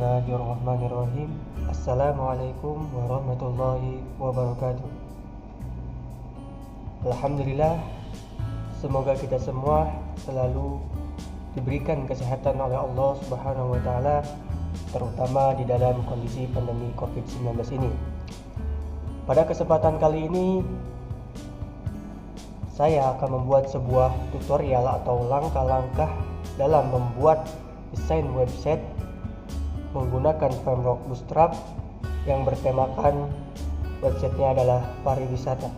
Bismillahirrahmanirrahim. Assalamualaikum warahmatullahi wabarakatuh. Alhamdulillah, semoga kita semua selalu diberikan kesehatan oleh Allah Subhanahu wa taala, terutama di dalam kondisi pandemi Covid-19 ini. Pada kesempatan kali ini saya akan membuat sebuah tutorial atau langkah-langkah dalam membuat desain website menggunakan framework Bootstrap yang bertemakan websitenya adalah pariwisata.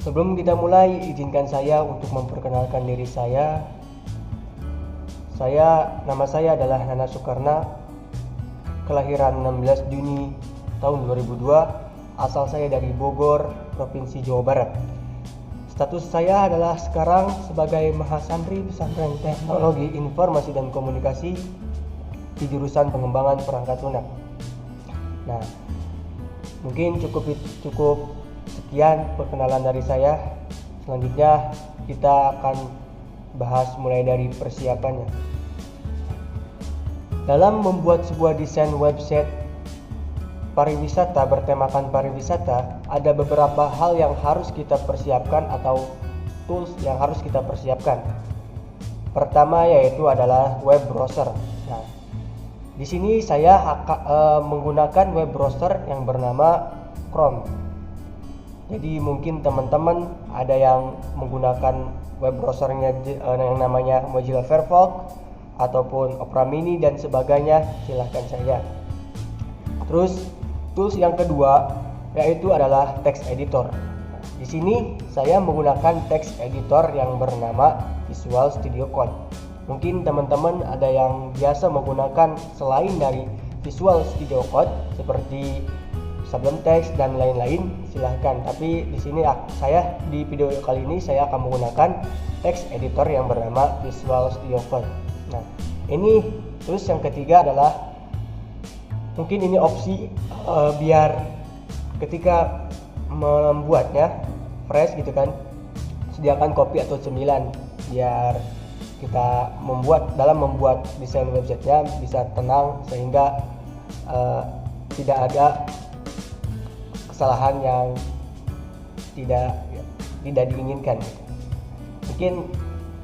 Sebelum kita mulai, izinkan saya untuk memperkenalkan diri saya. Nama saya adalah Nana Soekarna, kelahiran 16 Juni tahun 2002, asal saya dari Bogor, Provinsi Jawa Barat. Status saya adalah sekarang sebagai mahasantri pesantren Teknologi Informasi dan Komunikasi di jurusan pengembangan perangkat lunak. Nah, mungkin cukup sekian perkenalan dari saya. Selanjutnya kita akan bahas mulai dari persiapannya. Dalam membuat sebuah desain website pariwisata bertemakan pariwisata, ada beberapa hal yang harus kita persiapkan atau tools yang harus kita persiapkan. Pertama yaitu adalah web browser. Nah, di sini saya menggunakan web browser yang bernama Chrome. Jadi mungkin teman-teman ada yang menggunakan web browsernya yang namanya Mozilla Firefox ataupun Opera Mini dan sebagainya, silahkan saja. Terus tools yang kedua yaitu adalah text editor. Di sini saya menggunakan text editor yang bernama Visual Studio Code. Mungkin teman-teman ada yang biasa menggunakan selain dari Visual Studio Code seperti Sublime Text dan lain-lain, silahkan. Tapi di sini di video kali ini saya akan menggunakan text editor yang bernama Visual Studio Code. Nah, ini terus yang ketiga adalah mungkin ini opsi biar ketika membuatnya fresh gitu kan, sediakan kopi atau cemilan biar kita dalam membuat desain websitenya bisa tenang sehingga tidak ada kesalahan yang tidak diinginkan. Mungkin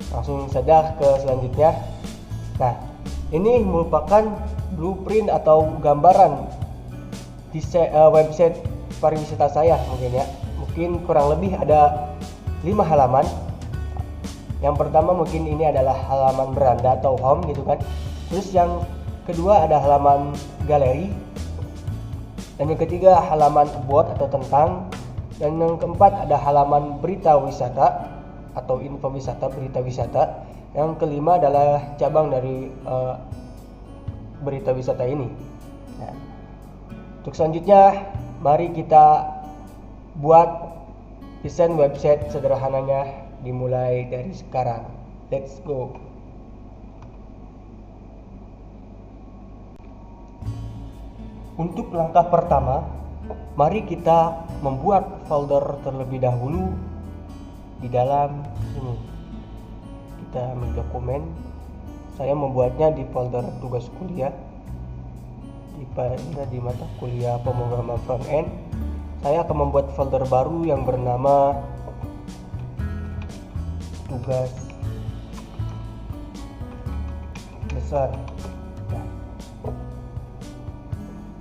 langsung saja ke selanjutnya. Nah, ini merupakan blueprint atau gambaran desain website pariwisata saya mungkin kurang lebih ada 5 halaman. Yang pertama mungkin ini adalah halaman beranda atau home gitu kan. Terus yang kedua ada halaman galeri, dan yang ketiga halaman about atau tentang, dan yang keempat ada halaman berita wisata atau info wisata, berita wisata. Yang kelima adalah cabang dari berita wisata ini. Nah, untuk selanjutnya mari kita buat desain website sederhananya, dimulai dari sekarang. Let's go. Untuk langkah pertama, mari kita membuat folder terlebih dahulu di dalam ini. Kita ambil dokumen. Saya membuatnya di folder tugas kuliah di mata kuliah pemrograman front end. Saya akan membuat folder baru yang bernama tugas besar. Nah,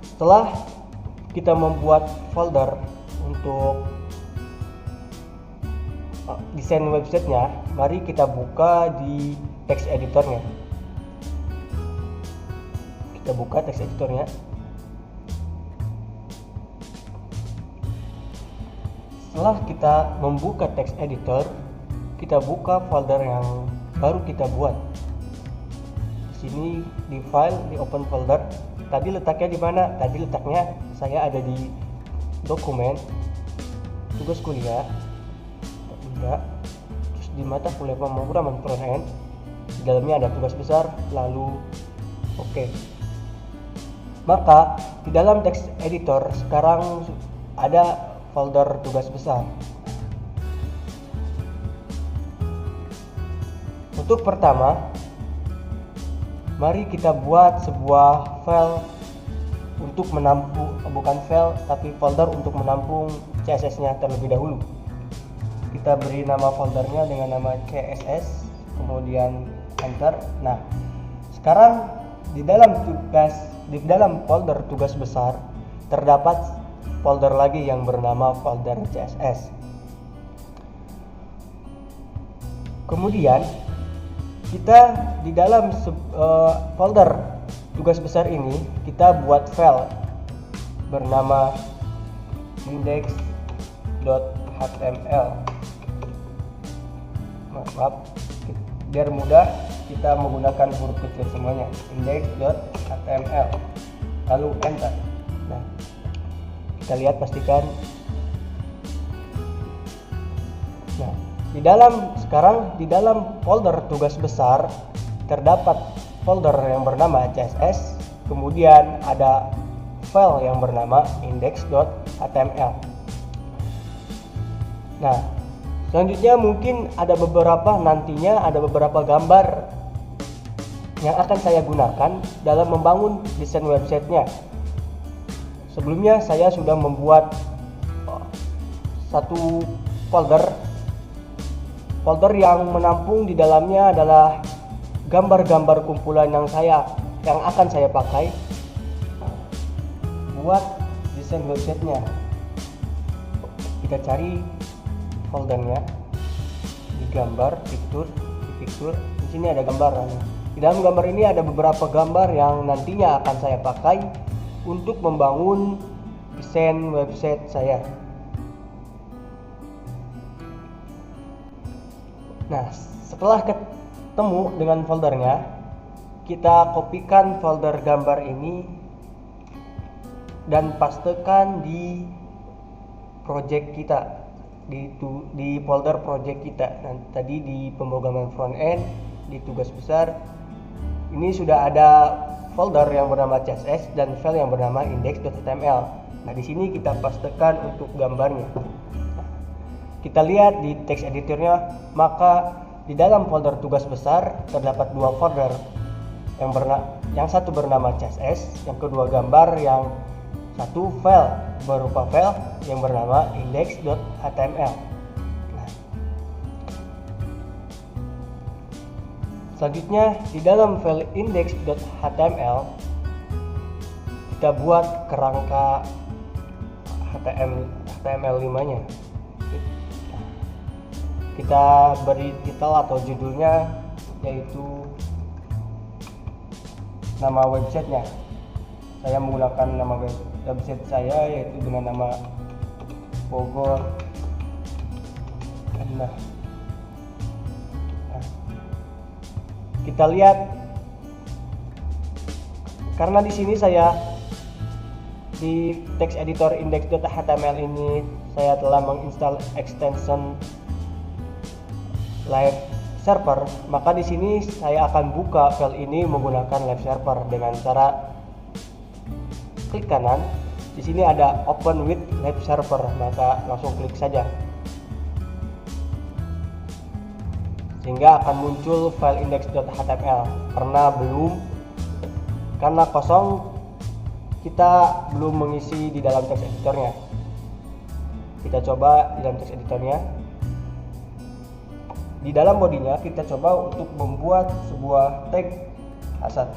setelah kita membuat folder untuk desain websitenya, mari kita buka di text editornya. Kita buka text editornya. Setelah kita membuka text editor, kita buka folder yang baru kita buat. Di sini di file, di open folder. Tadi letaknya di mana? Tadi letaknya saya ada di dokumen tugas kuliah. Terus di mata kuliah pemrograman front end, di dalamnya ada tugas besar, lalu oke. Maka di dalam text editor sekarang ada folder tugas besar. Untuk pertama, Mari kita buat sebuah file untuk menampung, bukan file tapi folder untuk menampung CSS-nya terlebih dahulu. Kita beri nama foldernya dengan nama CSS, kemudian enter. Nah, sekarang di dalam folder tugas besar terdapat folder lagi yang bernama folder CSS. Kemudian kita di dalam folder tugas besar ini kita buat file bernama index.html. Maaf, biar mudah kita menggunakan huruf kecil semuanya, index.html, lalu enter. Nah, kita lihat, pastikan. Nah, sekarang di dalam folder tugas besar terdapat folder yang bernama CSS, kemudian ada file yang bernama index.html. Nah, selanjutnya mungkin nantinya ada beberapa gambar yang akan saya gunakan dalam membangun desain websitenya. Sebelumnya saya sudah membuat satu folder yang menampung di dalamnya adalah gambar-gambar kumpulan yang akan saya pakai buat desain websitenya. Kita cari foldernya di gambar, di picture. Di sini ada gambar. Di dalam gambar ini ada beberapa gambar yang nantinya akan saya pakai untuk membangun desain website saya. Nah, setelah ketemu dengan foldernya, kita kopikan folder gambar ini dan pastekan di project kita, di folder project kita. Nah, tadi di pemrograman front end, di tugas besar ini sudah ada folder yang bernama CSS dan file yang bernama index.html. Nah, di sini kita pastekan untuk gambarnya. Kita lihat di text editornya, maka di dalam folder tugas besar terdapat dua folder, yang satu bernama CSS, yang kedua gambar, yang satu file berupa file yang bernama index.html. Nah, selanjutnya di dalam file index.html kita buat kerangka HTML5-nya. Kita beri titel atau judulnya yaitu nama websitenya. Saya menggunakan nama website saya yaitu dengan nama Bogor. Nah, kita lihat, karena di sini saya di text editor index.html ini saya telah menginstal extension live server, maka di sini saya akan buka file ini menggunakan live server dengan cara klik kanan. Di sini ada open with live server, maka langsung klik saja sehingga akan muncul file index.html. Karena kosong, kita belum mengisi di dalam text editornya. Kita coba di dalam text editornya. Di dalam bodinya kita coba untuk membuat sebuah tag H1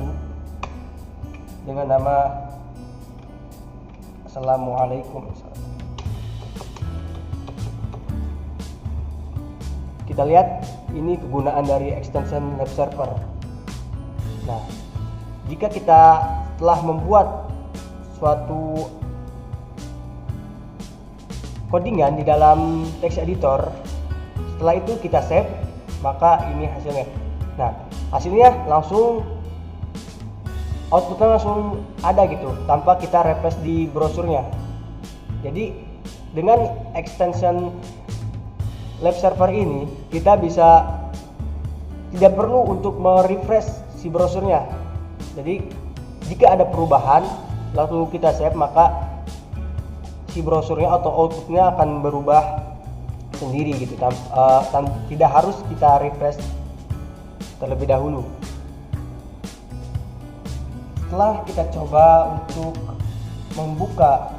dengan nama Assalamualaikum. Kita lihat ini kegunaan dari extension web server. Nah, jika kita telah membuat suatu codingan di dalam text editor, setelah itu kita save, maka ini hasilnya. Nah, hasilnya langsung, outputnya langsung ada gitu, tanpa kita refresh di brosurnya. Jadi dengan extension live server ini kita bisa tidak perlu untuk merefresh si brosurnya. Jadi jika ada perubahan lalu kita save, maka si brosurnya atau outputnya akan berubah sendiri gitu, tidak harus kita refresh terlebih dahulu. Setelah kita coba untuk membuka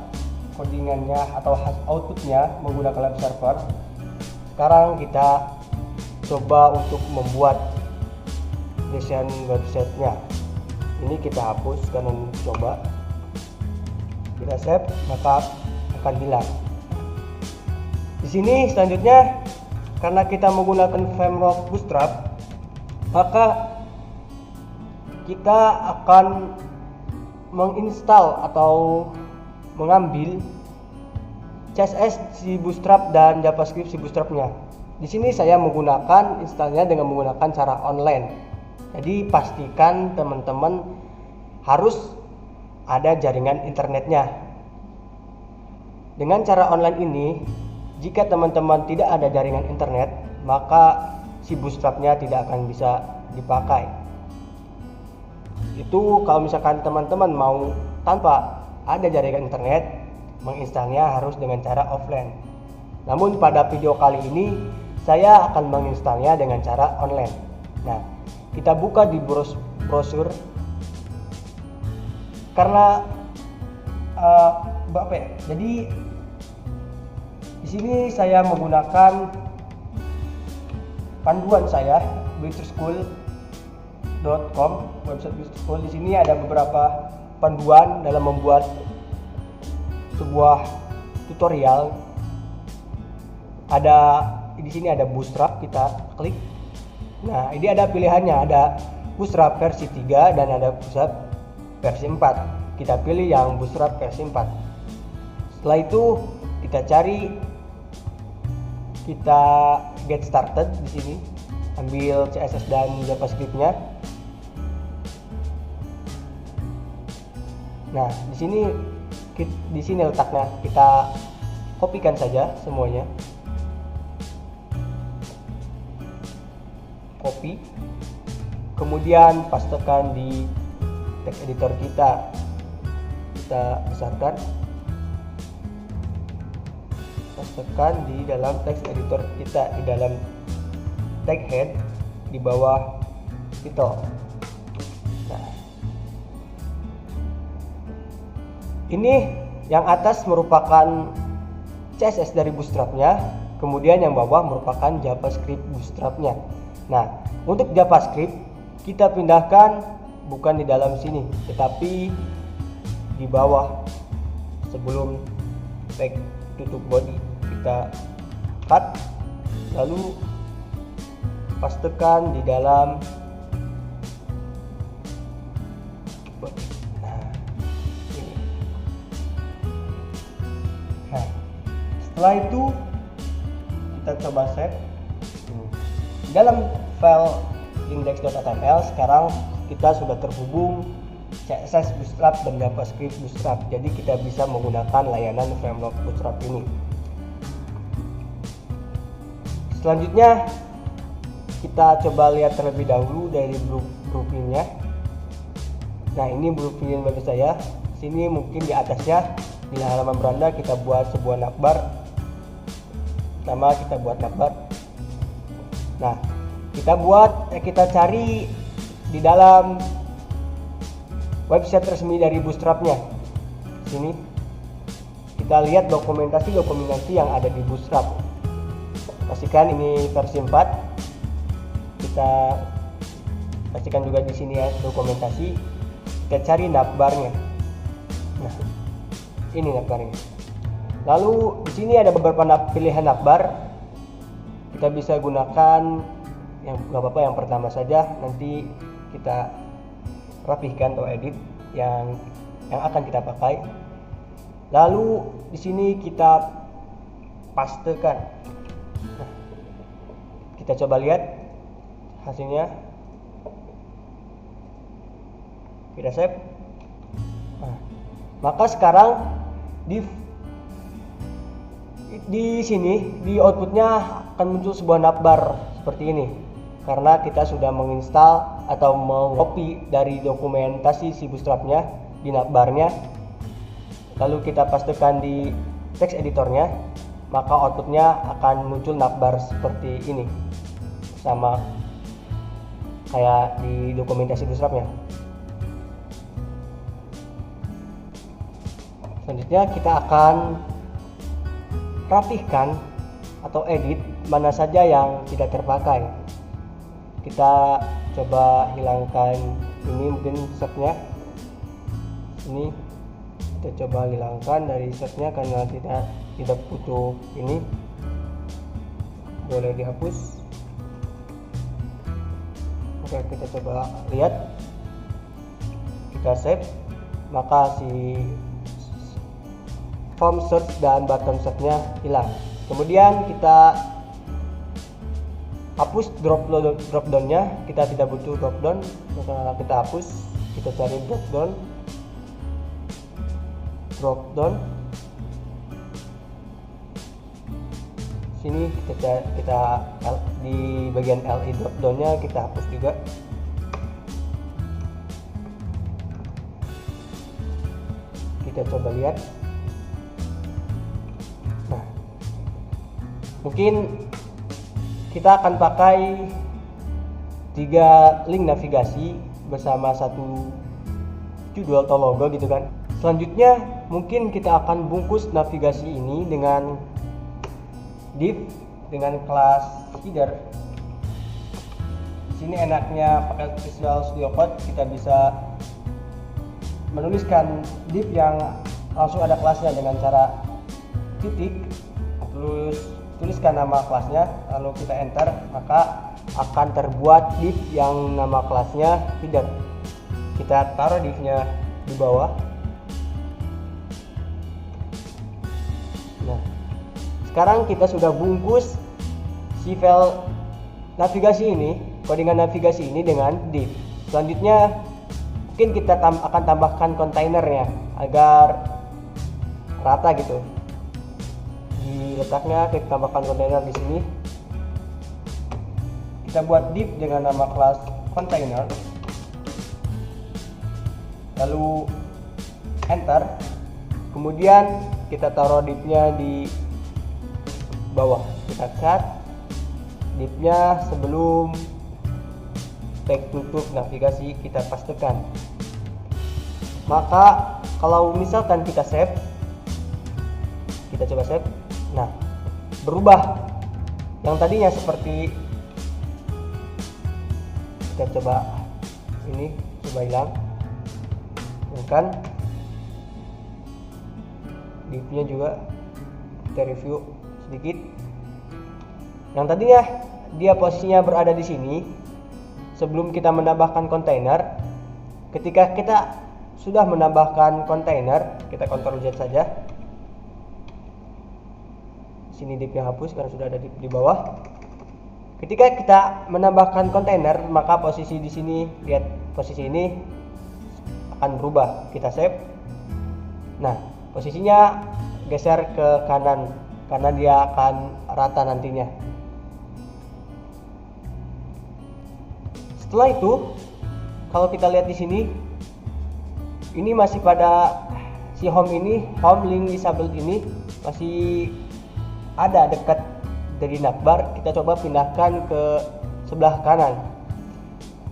codingannya atau outputnya menggunakan web server, sekarang kita coba untuk membuat desain websitenya. Ini kita hapus karena coba kita save, maka akan hilang. Di sini selanjutnya, karena kita menggunakan framework Bootstrap, maka kita akan menginstal atau mengambil CSS si Bootstrap dan JavaScript si Bootstrapnya. Di sini saya menggunakan installnya dengan menggunakan cara online. Jadi pastikan teman-teman harus ada jaringan internetnya. Dengan cara online ini, jika teman-teman tidak ada jaringan internet, maka si Bootstrapnya tidak akan bisa dipakai. Itu kalau misalkan teman-teman mau tanpa ada jaringan internet, menginstalnya harus dengan cara offline. Namun pada video kali ini saya akan menginstalnya dengan cara online. Nah, kita buka di browser karena jadi di sini saya menggunakan panduan saya boosterschool.com, website Boosterschool. Di sini ada beberapa panduan dalam membuat sebuah tutorial. Di sini ada Bootstrap, kita klik. Nah, ini ada pilihannya, ada Bootstrap versi 3 dan ada Bootstrap versi 4. Kita pilih yang Bootstrap versi 4. Setelah itu kita cari, kita get started di sini, ambil CSS dan JavaScript-nya. Nah, di sini letaknya, kita kopikan saja semuanya. Copy, kemudian pastekan di text editor kita besarkan, pastekan di dalam text editor kita, di dalam tag head di bawah title. Nah, ini yang atas merupakan CSS dari Bootstrapnya, kemudian yang bawah merupakan JavaScript Bootstrapnya. Nah, untuk JavaScript kita pindahkan bukan di dalam sini, tetapi di bawah sebelum tag tutup body. Kita cut, lalu pastekan di dalam body. Nah, ini. Nah, setelah itu kita coba save. Dalam file index.html sekarang kita sudah terhubung CSS Bootstrap dan JavaScript Bootstrap. Jadi kita bisa menggunakan layanan framework Bootstrap ini. Selanjutnya kita coba lihat terlebih dahulu dari blueprintnya. Nah, ini blueprint bagi saya. Sini mungkin di atasnya di halaman beranda kita buat sebuah navbar. Pertama kita buat navbar. Nah, kita cari di dalam website resmi dari Bootstrapnya. Sini kita lihat dokumentasi yang ada di Bootstrap. Pastikan ini versi 4. Kita pastikan juga di sini ya dokumentasi. Kita cari navbarnya. Nah, ini navbarnya. Lalu di sini ada beberapa pilihan navbar. Kita bisa gunakan yang nggak apa-apa, yang pertama saja, nanti kita rapihkan atau edit yang akan kita pakai. Lalu di sini kita pastekan. Nah, kita coba lihat hasilnya. Kita save. Nah, maka sekarang di sini di outputnya akan muncul sebuah navbar seperti ini, karena kita sudah menginstal atau mengcopy dari dokumentasi si Bootstrapnya di navbarnya, lalu kita pastekan di text editornya, maka outputnya akan muncul navbar seperti ini, sama kayak di dokumentasi Bootstrapnya. Selanjutnya kita akan rapihkan atau edit mana saja yang tidak terpakai. Kita coba hilangkan ini, mungkin setnya ini kita coba hilangkan dari setnya karena tidak butuh ini, boleh dihapus. Oke, kita coba lihat, kita save, maka si form search dan button search-nya hilang. Kemudian kita hapus drop down-nya, kita tidak butuh drop down, maka kita hapus. Kita cari drop down. Sini kita di bagian LI drop down-nya kita hapus juga. Kita coba lihat. Nah, mungkin kita akan pakai 3 link navigasi bersama satu judul atau logo gitu kan. Selanjutnya mungkin kita akan bungkus navigasi ini dengan div dengan kelas header. Di sini enaknya pakai Visual Studio Code, kita bisa menuliskan div yang langsung ada kelasnya dengan cara titik, terus tuliskan nama kelasnya, lalu kita enter, maka akan terbuat div yang nama kelasnya header. Kita taruh divnya di bawah. Nah, sekarang kita sudah bungkus si file navigasi ini, codingan navigasi ini dengan div. Selanjutnya mungkin kita akan tambahkan kontainernya agar rata gitu. Di letaknya kita tambahkan kontainer di sini. Kita buat div dengan nama kelas container. Lalu enter. Kemudian kita taruh divnya di bawah. Kita cut divnya sebelum tag tutup navigasi kita pastikan. Maka kalau misalkan kita save, kita coba save. Nah, berubah. Yang tadinya seperti, kita coba ini, coba hilang. Kan divnya juga kita review sedikit. Yang tadinya dia posisinya berada di sini sebelum kita menambahkan kontainer. Ketika kita sudah menambahkan kontainer, kita Ctrl Z saja. Sini divnya hapus karena sudah ada di bawah. Ketika kita menambahkan kontainer, maka posisi di sini, lihat posisi ini akan berubah. Kita save. Nah, posisinya geser ke kanan karena dia akan rata nantinya. Setelah itu, kalau kita lihat di sini, ini masih pada si home ini, home link disabled ini masih ada dekat dari navbar. Kita coba pindahkan ke sebelah kanan.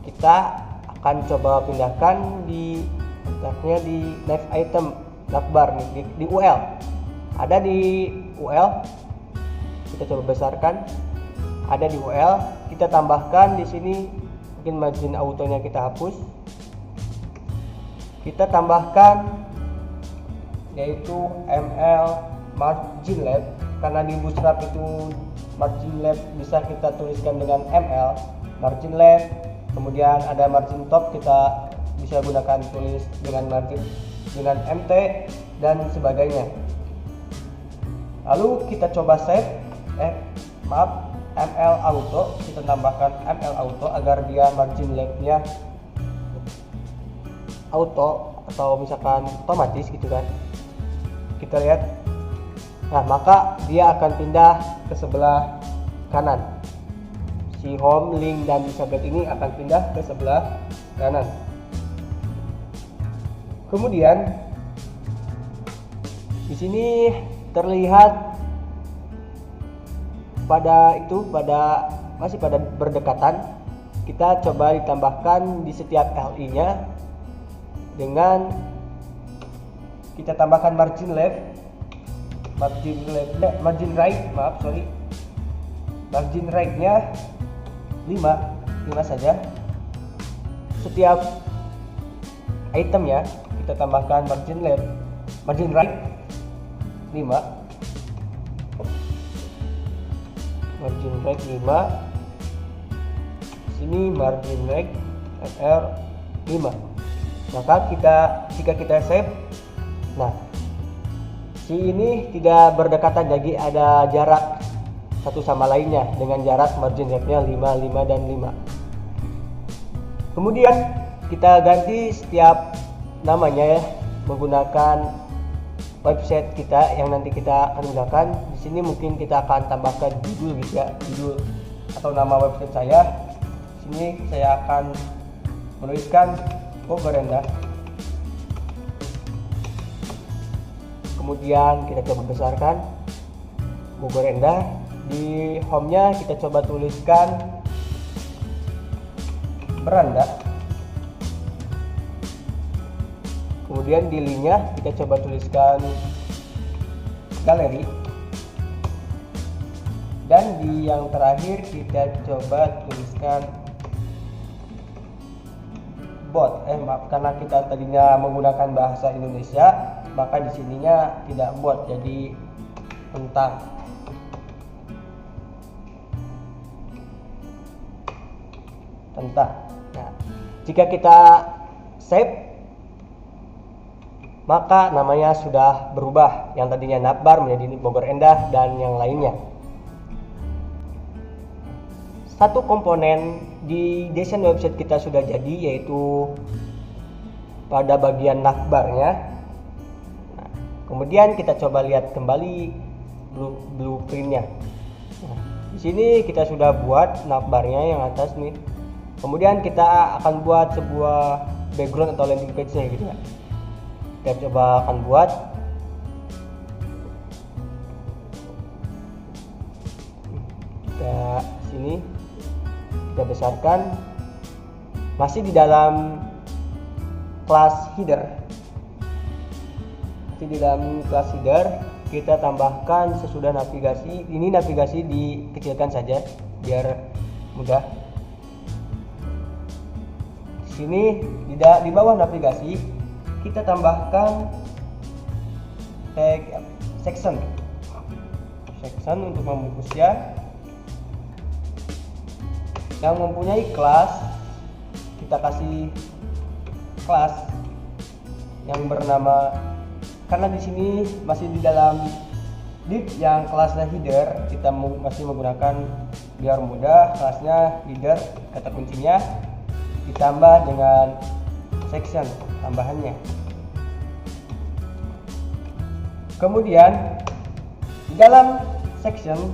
Kita akan coba pindahkan di letaknya di nav item navbar nih, di UL. Ada di UL. Kita coba besarkan. Ada di UL. Kita tambahkan di sini, mungkin margin autonya kita hapus. Kita tambahkan yaitu ML margin left, karena di Bootstrap itu margin left bisa kita tuliskan dengan ML margin left. Kemudian ada margin top, kita bisa gunakan tulis dengan margin dengan MT dan sebagainya. Lalu kita coba save ML auto, kita tambahkan ML auto agar dia margin leftnya auto atau misalkan otomatis gitu kan. Kita lihat. Nah, maka dia akan pindah ke sebelah kanan. Si home, link, dan disabled ini akan pindah ke sebelah kanan. Kemudian di sini terlihat masih pada berdekatan. Kita coba ditambahkan di setiap LI-nya dengan kita tambahkan margin right, margin right-nya 5 saja. Setiap item ya kita tambahkan margin right 5, margin right 5, sini margin right R 5. Maka jika kita save, nah si ini tidak berdekatan, jadi ada jarak satu sama lainnya dengan jarak margin right-nya 5, 5 dan 5. Kemudian kita ganti setiap namanya ya, menggunakan website kita yang nanti kita akan gunakan. Di sini mungkin kita akan tambahkan judul gitu ya, judul atau nama website saya. Di sini saya akan menuliskan Bogor Endah. Kemudian kita coba besarkan Bogor Endah. Di home-nya kita coba tuliskan beranda. Kemudian di link-nya kita coba tuliskan galeri. Dan di yang terakhir kita coba tuliskan bot. Maaf, karena kita tadinya menggunakan bahasa Indonesia, maka di sininya tidak bot, jadi tentang. Nah, jika kita save, maka namanya sudah berubah, yang tadinya Navbar menjadi Bogor Endah dan yang lainnya. Satu komponen di desain website kita sudah jadi, yaitu pada bagian navbarnya. Nah, kemudian kita coba lihat kembali blueprintnya. Nah, di sini kita sudah buat navbarnya yang atas nih. Kemudian kita akan buat sebuah background atau landing page-nya gitu ya. Kita coba akan buat. Kita sini kita besarkan, masih di dalam kelas header. Kita tambahkan sesudah navigasi. Ini navigasi dikecilkan saja biar mudah. Di sini di bawah navigasi kita tambahkan tag section untuk membungkusnya. Yang mempunyai kelas, kita kasih kelas yang bernama, karena di sini masih di dalam div yang kelasnya header, kita masih menggunakan biar mudah kelasnya header, kata kuncinya ditambah dengan section tambahannya. Kemudian di dalam section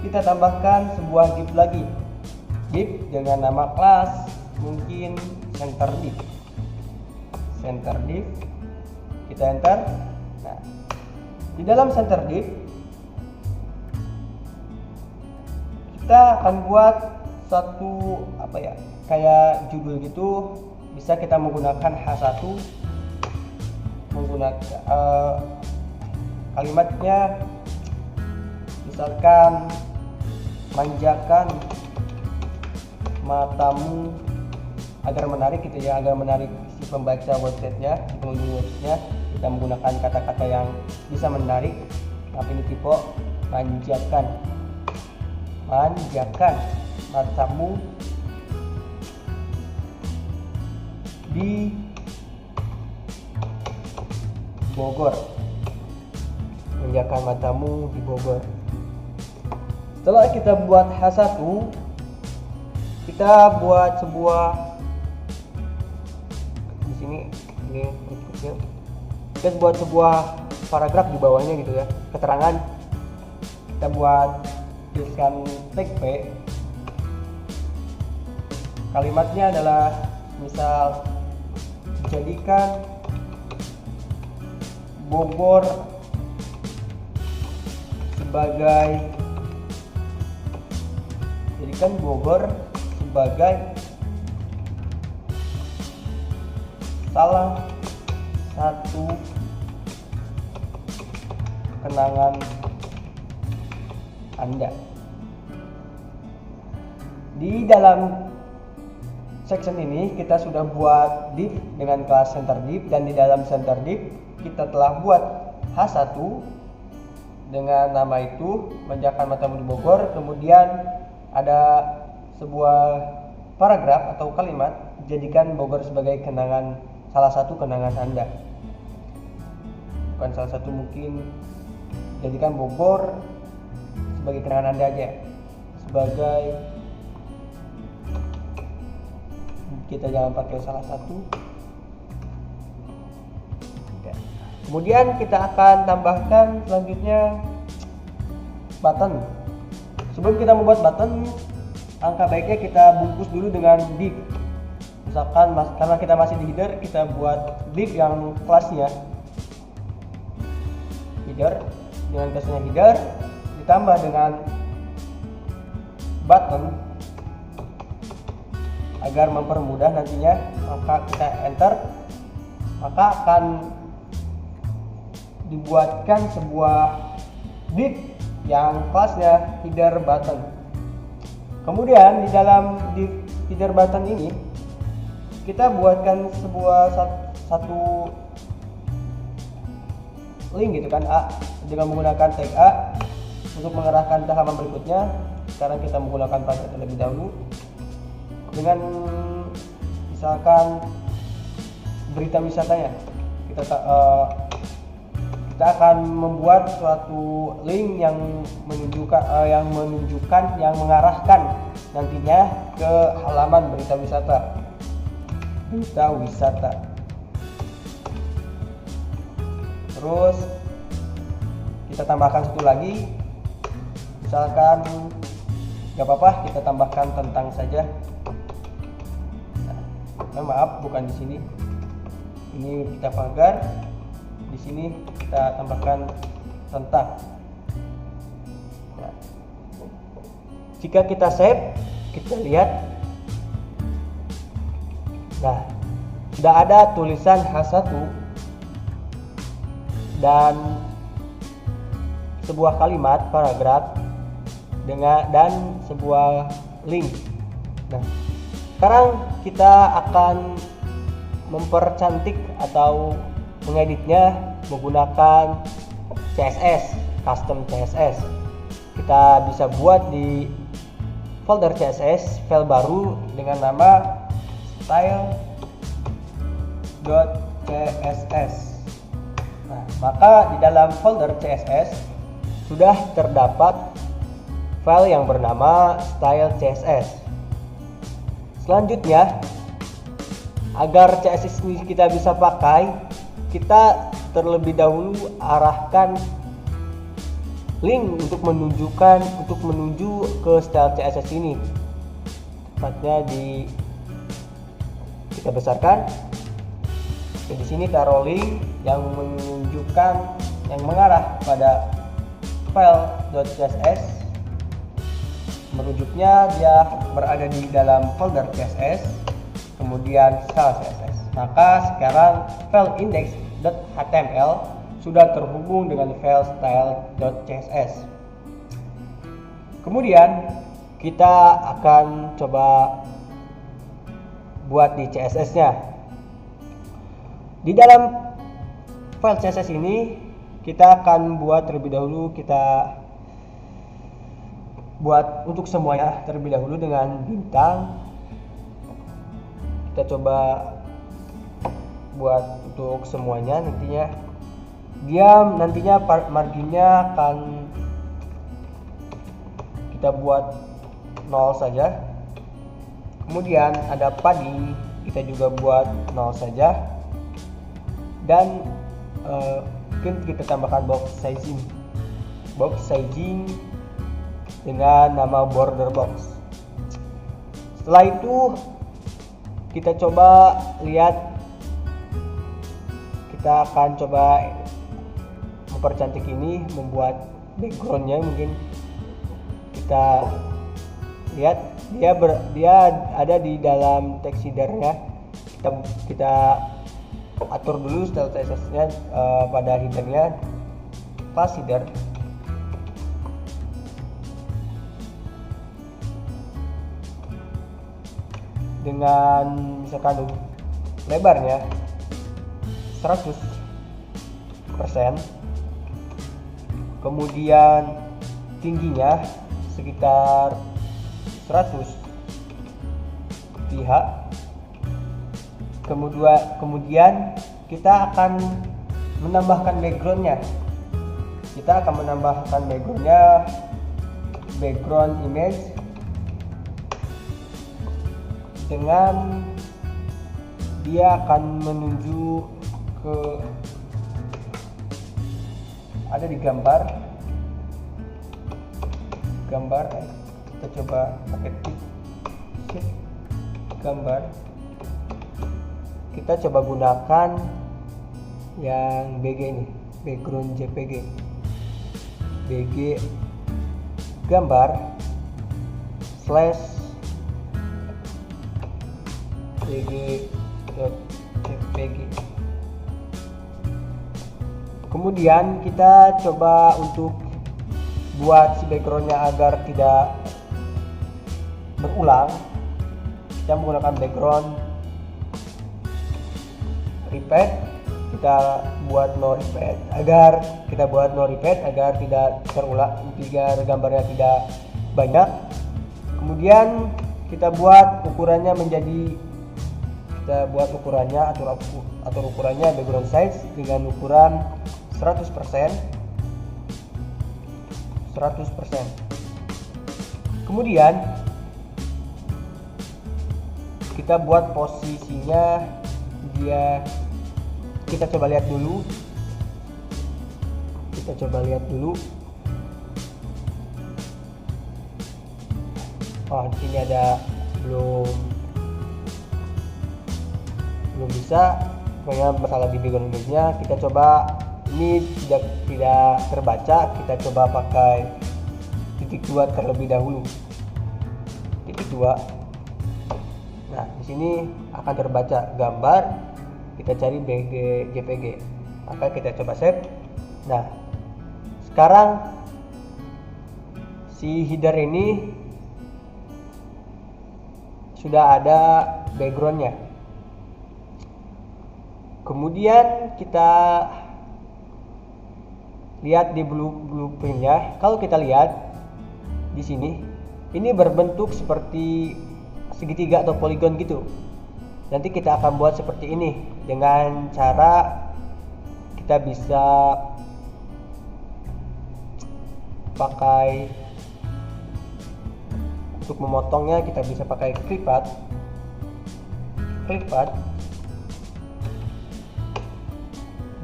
kita tambahkan sebuah div lagi, div dengan nama kelas, mungkin center div, kita enter. Nah, di dalam center div kita akan buat satu kayak judul gitu. Bisa kita menggunakan H1, menggunakan kalimatnya misalkan manjakan matamu agar menarik gitu ya, agar menarik si pembaca websitenya, si pengunjung websitenya. Kita menggunakan kata-kata yang bisa menarik. Tapi ini tipe manjakan matamu di Bogor, manjakan matamu di Bogor. Setelah kita buat H1, kita buat sebuah di sini ini kecil. Kita buat sebuah paragraf di bawahnya gitu ya, keterangan. Kita buat tuliskan tag P. Kalimatnya adalah misal jadikan Bogor sebagai salah satu kenangan Anda. Di dalam section ini kita sudah buat div dengan kelas center div, dan di dalam center div kita telah buat H1 dengan nama itu Menjakan Matamu di Bogor. Kemudian ada sebuah paragraf atau kalimat, jadikan Bogor sebagai kenangan, salah satu kenangan Anda. Bukan salah satu, mungkin jadikan Bogor sebagai kenangan Anda aja. Sebagai, kita jangan pakai salah satu. Kemudian kita akan tambahkan selanjutnya button. Sebelum kita membuat button, angka baiknya kita bungkus dulu dengan div. Misalkan karena kita masih di header, kita buat div yang kelasnya header, dengan kelasnya header ditambah dengan button agar mempermudah nantinya. Maka kita enter, maka akan dibuatkan sebuah div yang kelasnya header button. Kemudian di dalam div header button ini kita buatkan satu link gitu kan, A, dengan menggunakan tag A untuk mengarahkan ke halaman berikutnya. Sekarang kita menggunakan private terlebih dahulu dengan misalkan berita wisatanya. Kita akan membuat suatu link yang menunjukkan yang mengarahkan nantinya ke halaman berita wisata. Terus kita tambahkan satu lagi, misalkan nggak apa-apa kita tambahkan tentang saja. Maaf, bukan di sini. Ini kita pagar. Di sini kita tambahkan tentang. Nah, jika kita save, kita lihat. Nah, sudah ada tulisan H1 dan sebuah kalimat paragraf dan sebuah link. Nah, sekarang kita akan mempercantik atau mengeditnya menggunakan CSS, custom CSS. Kita bisa buat di folder CSS file baru dengan nama style.css. Nah, maka di dalam folder CSS sudah terdapat file yang bernama style CSS. Selanjutnya, agar CSS ini kita bisa pakai, kita terlebih dahulu arahkan link untuk menuju ke style CSS ini. Tepatnya kita besarkan. Di sini taruh link yang mengarah pada file.css. Merujuknya dia berada di dalam folder CSS, kemudian style CSS. Maka sekarang file index.html sudah terhubung dengan file style.css. Kemudian kita akan coba buat di CSS-nya. Di dalam file CSS ini kita akan buat terlebih dahulu, kita buat untuk semuanya terlebih dahulu dengan bintang. Kita coba buat untuk semuanya, nantinya marginnya akan kita buat 0 saja. Kemudian ada padding, kita juga buat 0 saja. Dan mungkin kita tambahkan box sizing dengan nama border box. Setelah itu kita coba lihat, kita akan coba mempercantik ini, membuat backgroundnya. Mungkin kita lihat dia ada di dalam text headernya. Kita atur dulu style CSS-nya pada headernya. class header dengan misalkan lebarnya 100%, kemudian tingginya sekitar 100 pihak. Kemudian kita akan menambahkan backgroundnya. Background image dengan dia akan menuju ke ada di gambar. Kita coba pakai shift gambar, kita coba gunakan yang BG ini, background JPG, BG gambar /bg.jpg. Kemudian kita coba untuk buat si backgroundnya agar tidak berulang. Kita menggunakan background repeat, kita buat no repeat agar tidak terulang, agar gambarnya tidak banyak. Kemudian kita buat ukurannya atur ukurannya background size dengan ukuran 100%. Kemudian kita buat posisinya kita coba lihat dulu. Oh, di sini ada belum bisa, pokoknya masalah di background image-nya. Kita coba, ini tidak terbaca, kita coba pakai titik 2 terlebih dahulu. Titik 2. Nah, di sini akan terbaca gambar. Kita cari BG JPG. Maka kita coba save. Nah, sekarang si header ini sudah ada backgroundnya. Kemudian kita lihat di blueprintnya. Kalau kita lihat di sini, ini berbentuk seperti segitiga atau poligon gitu. Nanti kita akan buat seperti ini dengan cara kita bisa pakai, untuk memotongnya kita bisa pakai clipart.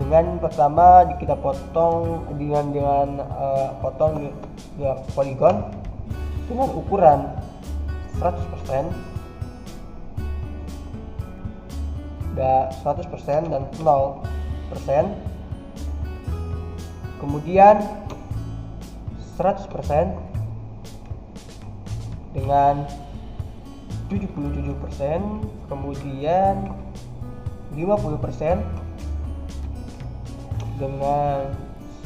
Dengan pertama kita potong potong poligon dengan ukuran 100% dan 0%, kemudian 100% dengan 77%, kemudian 50% dengan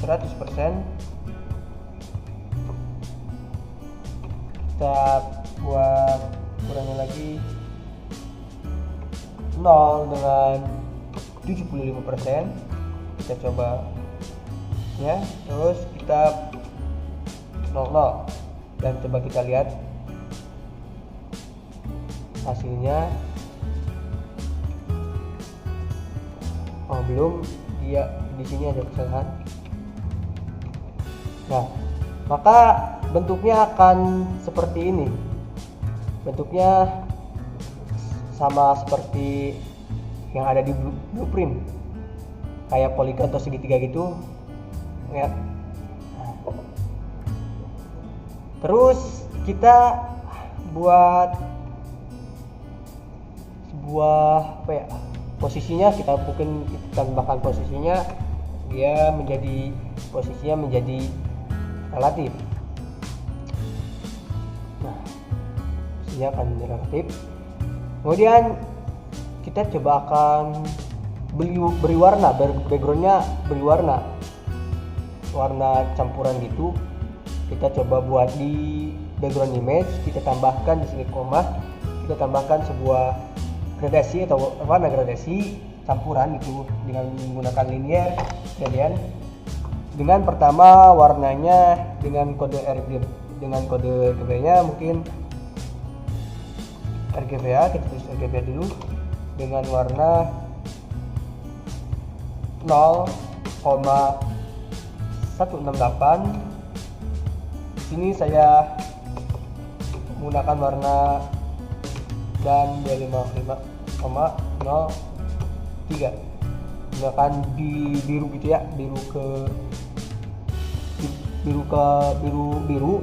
100%. Kita buat kurangnya lagi 0 dengan 75%. Kita coba ya, terus kita 00 dan coba kita lihat hasilnya. Oh, belum, dia di sini ada kesalahan. Nah, maka bentuknya akan seperti ini. Bentuknya sama seperti yang ada di blueprint, kayak poligon atau segitiga gitu ya. Terus kita buat sebuah posisinya, kita tambahkan posisinya, posisinya menjadi relatif. Nah, posisinya akan menjadi relatif. Kemudian kita coba akan beri warna, backgroundnya beri warna. warna campuran gitu. Kita coba buat di background image, kita tambahkan di sini koma, kita tambahkan sebuah gradasi atau warna gradasi campuran itu dengan menggunakan linear gradient. Dengan pertama warnanya dengan kode RGB-nya mungkin RGBA, kita tulis RGB dulu dengan warna 0,168. Di sini saya menggunakan warna dan B55,03, menggunakan biru gitu ya, biru.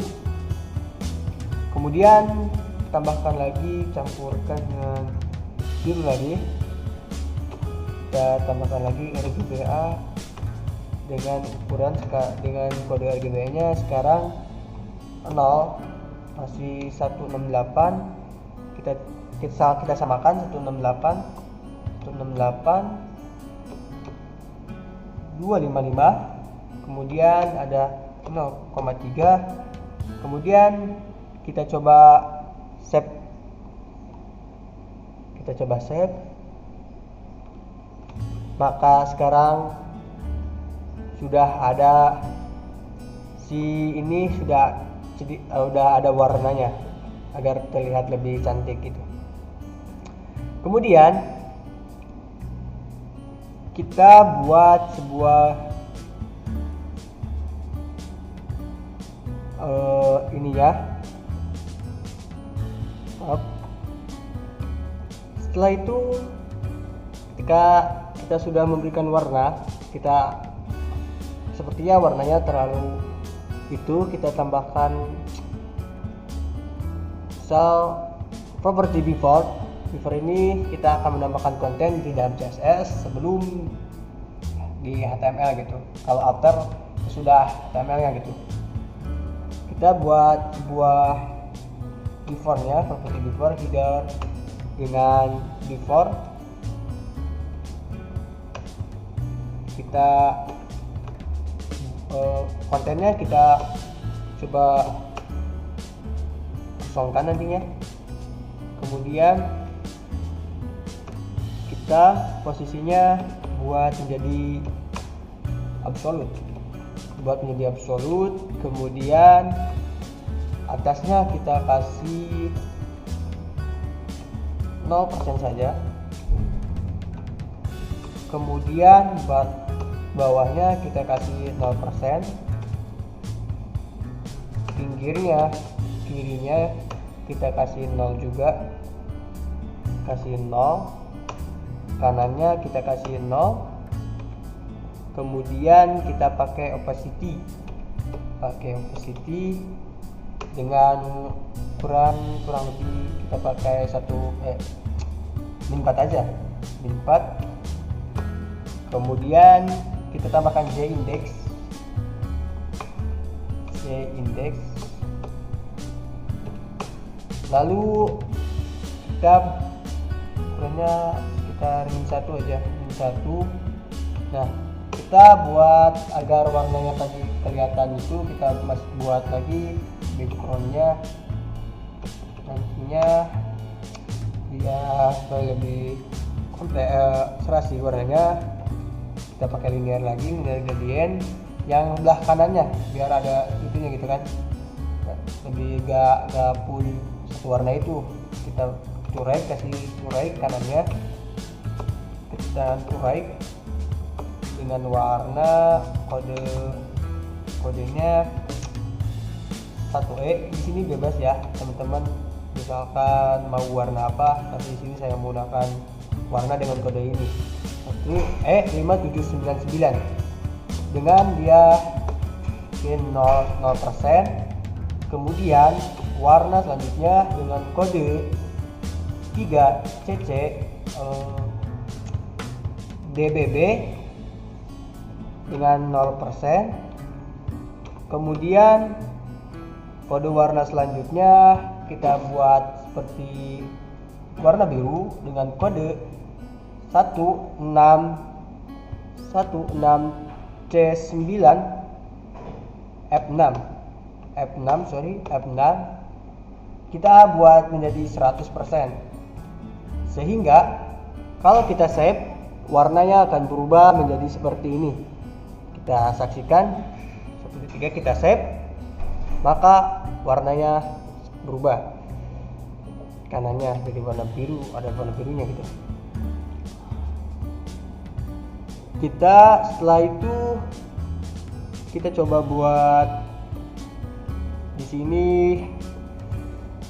Kemudian tambahkan lagi, campurkan dengan biru lagi. Kita tambahkan lagi RGBA dengan ukuran dengan kode RGBA-nya sekarang 0, masih 168. Kita samakan 168 255. Kemudian ada 0,3. Kemudian kita coba save. Maka sekarang sudah ada sudah ada warnanya agar terlihat lebih cantik gitu. Kemudian kita buat sebuah ini ya. Setelah itu ketika kita sudah memberikan warna, sepertinya warnanya terlalu itu, kita tambahkan property before ini kita akan menambahkan konten di dalam CSS sebelum di HTML gitu. Kalau after sudah HTML-nya gitu. Kita buat sebuah before-nya, property before, header dengan before. Kita kontennya kita coba kosongkan nantinya. Kemudian kita posisinya buat menjadi absolute, kemudian atasnya kita kasih 0% saja, kemudian bawahnya kita kasih 0%, kirinya kita kasih 0 juga, kasih 0, kanannya kita kasih 0, kemudian kita pakai opacity dengan kurang lebih kita pakai min 4 aja, min 4. Kemudian kita tambahkan J index, lalu kita ukurannya sekitar min 1 aja, min 1. Nah, kita buat agar warnanya tadi kelihatan itu, kita masih buat lagi backgroundnya, nantinya dia lebih serasi warnanya. Kita pakai linear gradient yang belah kanannya biar ada itunya gitu kan, lebih gak full satu warna itu. Kita kasih curai kanannya, kita curai dengan warna kodenya 1E. Di sini bebas ya teman-teman, misalkan mau warna apa, tapi di sini saya menggunakan warna dengan kode ini E5799 dengan dia pin 0%. Kemudian warna selanjutnya dengan kode 3CC DBB dengan 0%. Kemudian kode warna selanjutnya kita buat seperti warna biru dengan kode 16C9 F6 kita buat menjadi 100%. Sehingga kalau kita save, warnanya akan berubah menjadi seperti ini. Kita saksikan, 1/3 kita save, maka warnanya berubah. Kanannya jadi warna biru, ada warna birunya gitu. Setelah itu kita coba buat di sini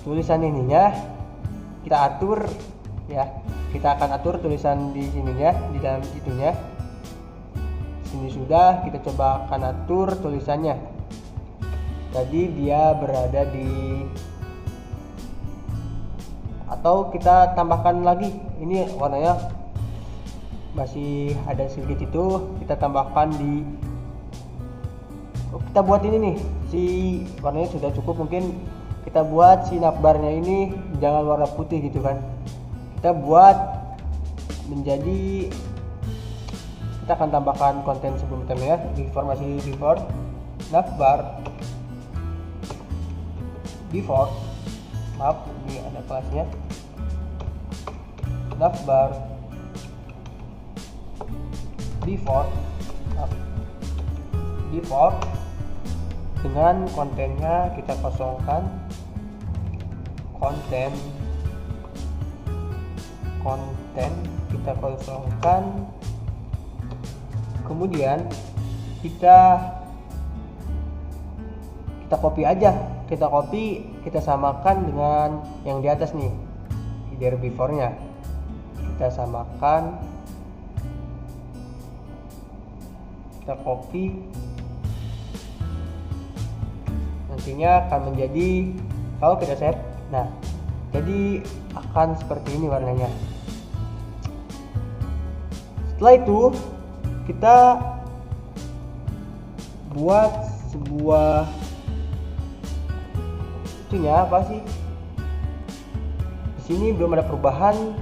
tulisan ininya, kita atur ya. Kita akan atur tulisan di sininya, di dalam itunya. Sini sudah, kita coba akan atur tulisannya. Jadi dia berada di, atau kita tambahkan lagi. Ini warnanya masih ada sedikit itu, kita tambahkan di, kita buat ini nih, si warnanya sudah cukup. Mungkin kita buat si navbarnya ini jangan warna putih gitu kan. Kita buat menjadi, kita akan tambahkan konten sebelumnya, informasi before, navbar before, maaf ini ada kelasnya, navbar before dengan kontennya kita kosongkan, konten kita kosongkan, kemudian kita copy aja, kita samakan dengan yang di atas nih, header before-nya kita samakan, kita copy, nantinya akan menjadi, kalau kita save, nah jadi akan seperti ini warnanya. Setelah itu kita buat sebuah itunya apa sih? Di sini belum ada perubahan.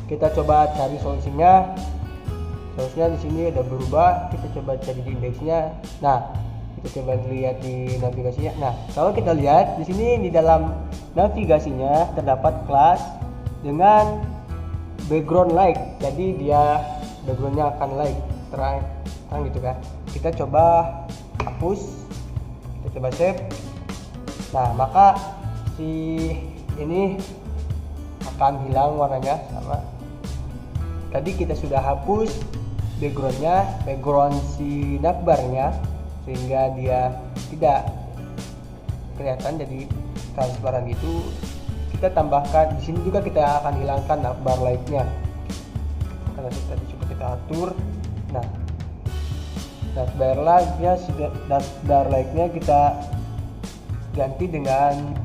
Kita coba cari solusinya. Solusinya di sini udah berubah. Kita coba cari di indeksnya. Nah, kita coba lihat di navigasinya. Nah, kalau kita lihat di sini di dalam navigasinya terdapat kelas dengan background light. Jadi dia backgroundnya akan light, terang gitu kan. Kita coba hapus, kita coba save. Nah, maka si ini akan hilang warnanya sama. Tadi kita sudah hapus background si navbarnya, sehingga dia tidak kelihatan jadi transparan gitu. Kita tambahkan di sini juga, kita akan hilangkan navbar lightnya karena tadi coba kita atur. Nah, navbar lightnya kita ganti dengan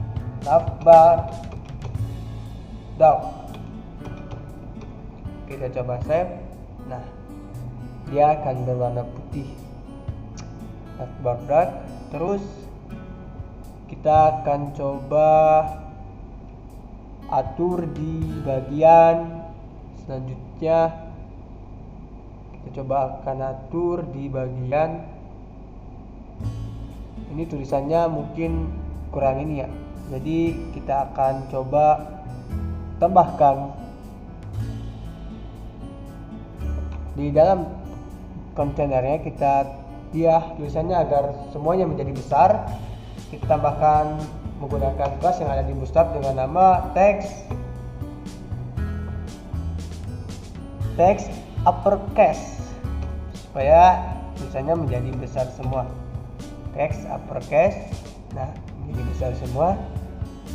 navbar dark. Kita coba save. Nah, dia akan berwarna putih, navbar dark. Terus kita akan coba atur di bagian selanjutnya. Kita coba akan atur di bagian ini, tulisannya mungkin kurang ini ya, jadi kita akan coba tambahkan di dalam kontainernya. Dia tulisannya agar semuanya menjadi besar, kita tambahkan menggunakan kelas yang ada di Bootstrap dengan nama text uppercase, supaya tulisannya menjadi besar semua. Text uppercase, nah menjadi besar semua.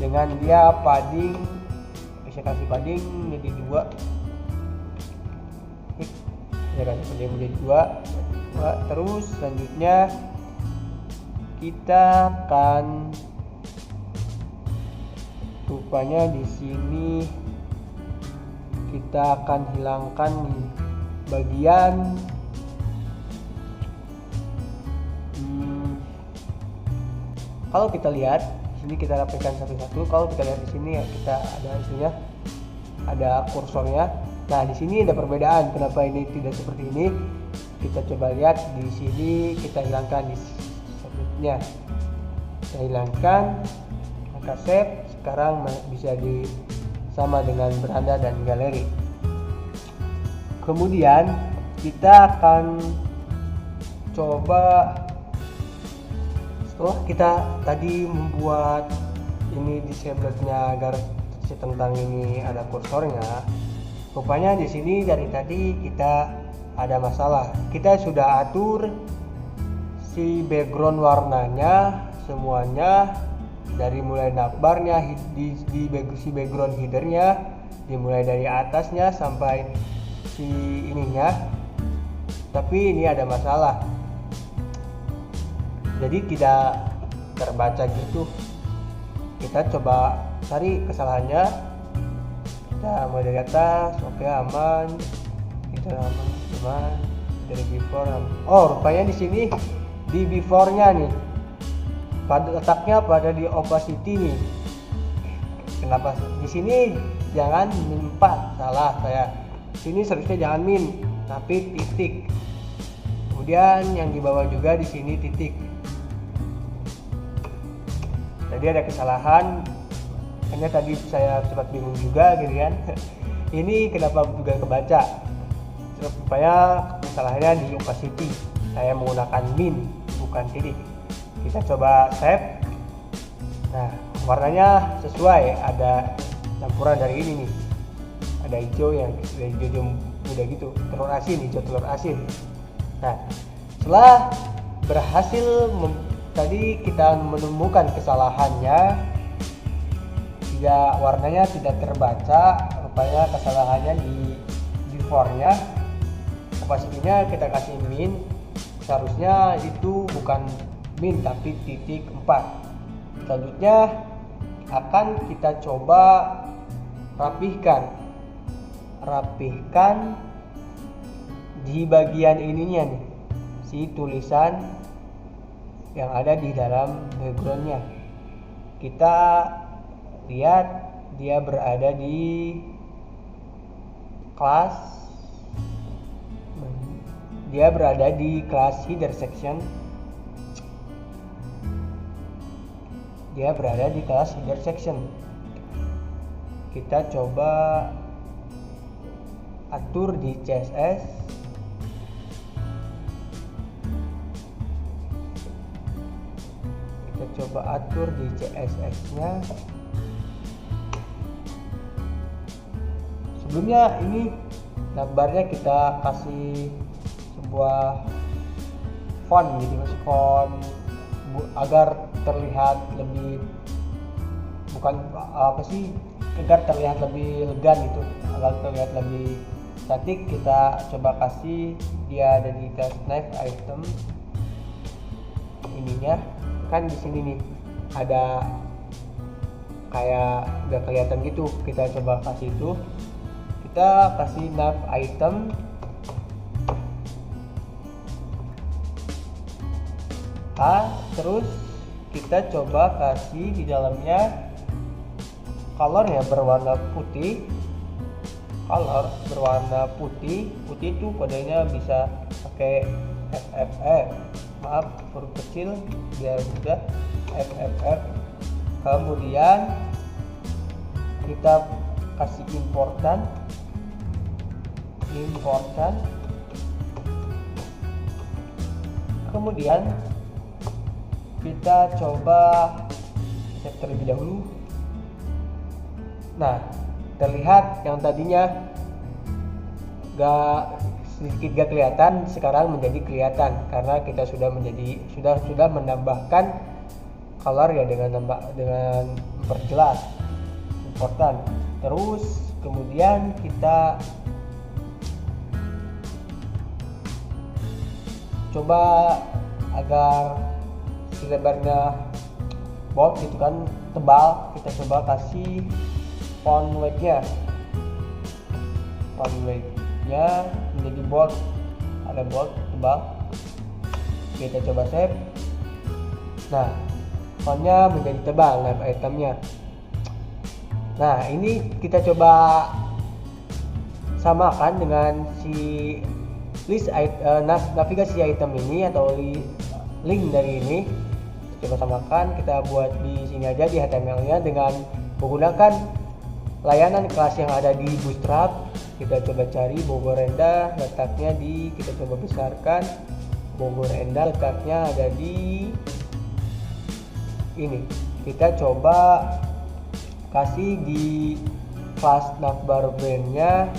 Dengan dia padding, bisa kasih padding jadi 2, saya kasih padding menjadi 2. Terus selanjutnya kita akan, rupanya di sini kita akan hilangkan bagian kalau kita lihat di sini, kita rapikan satu-satu. Kalau kita lihat di sini ya, kita ada isunya, ada kursornya. Nah, di sini ada perbedaan. Kenapa ini tidak seperti ini? Kita coba lihat di sini, kita hilangkan di nya. Kita hilangkan, maka save. Sekarang bisa sama dengan beranda dan galeri. Kemudian kita akan coba, setelah kita tadi membuat ini disabled-nya agar tentang ini ada kursornya, rupanya di sini dari tadi kita ada masalah. Kita sudah atur si background warnanya semuanya, dari mulai navbarnya, si background headernya, dimulai dari atasnya sampai si ininya. Tapi ini ada masalah, jadi tidak terbaca gitu. Kita coba cari kesalahannya. Kita mulai dari atas, oke, aman. Kita aman dari before. Oh, rupanya di sini di before-nya nih, letaknya pada di opacity nih. Kenapa di sini jangan min 4? Salah saya. Sini seharusnya jangan min, tapi titik. Kemudian yang di bawah juga di sini titik. Tadi ada kesalahan, hanya tadi saya sempat bingung juga gitu kan. Ini kenapa juga kebaca? Supaya kesalahannya di opacity. Saya menggunakan min, bukan titik. Kita coba save. Nah, warnanya sesuai, ada campuran dari ini nih. Ada hijau yang hijau muda gitu, telur asin, hijau telur asin. Nah, setelah berhasil tadi kita menemukan kesalahannya, warnanya tidak terbaca, rupanya kesalahannya di before-nya. Opacity-nya kita kasih min, seharusnya itu bukan min tapi titik 4. Selanjutnya akan kita coba rapihkan di bagian ininya nih, si tulisan yang ada di dalam backgroundnya. Kita lihat dia berada di kelas, header section. Kita coba atur di CSS. CSS-nya. Sebelumnya ini navbarnya kita kasih sebuah font gitu, font agar terlihat lebih, agar terlihat lebih elegan gitu, agar terlihat lebih cantik. Kita coba kasih dia ada di tab knife item ininya. Kan di sini nih ada kayak udah kelihatan gitu. Kita coba kasih itu. Kita kasih nav item. Terus kita coba kasih di dalamnya colornya berwarna putih. Putih itu kodenya bisa pakai FFF. Maaf, huruf kecil biar mudah, FFF. Kemudian kita kasih importan. Kemudian kita coba save terlebih dahulu. Nah, terlihat yang tadinya sedikit gak kelihatan, sekarang menjadi kelihatan karena kita sudah menambahkan color ya dengan memperjelas importan. Terus kemudian kita coba agar si lebarnya bold gitu kan, tebal. Kita coba kasih font weight-nya menjadi bold, ada bold tebal. Kita coba save. Nah, fontnya menjadi tebal, live itemnya. Nah, ini kita coba samakan dengan si list navigasi item ini atau link dari ini. coba samakan, kita buat di sini aja di HTML-nya dengan menggunakan layanan kelas yang ada di Bootstrap. Kita coba cari Bogor Rendah, letaknya kita coba besarkan. Bogor Rendah letaknya ada di ini. Kita coba kasih di kelas navbar brand-nya,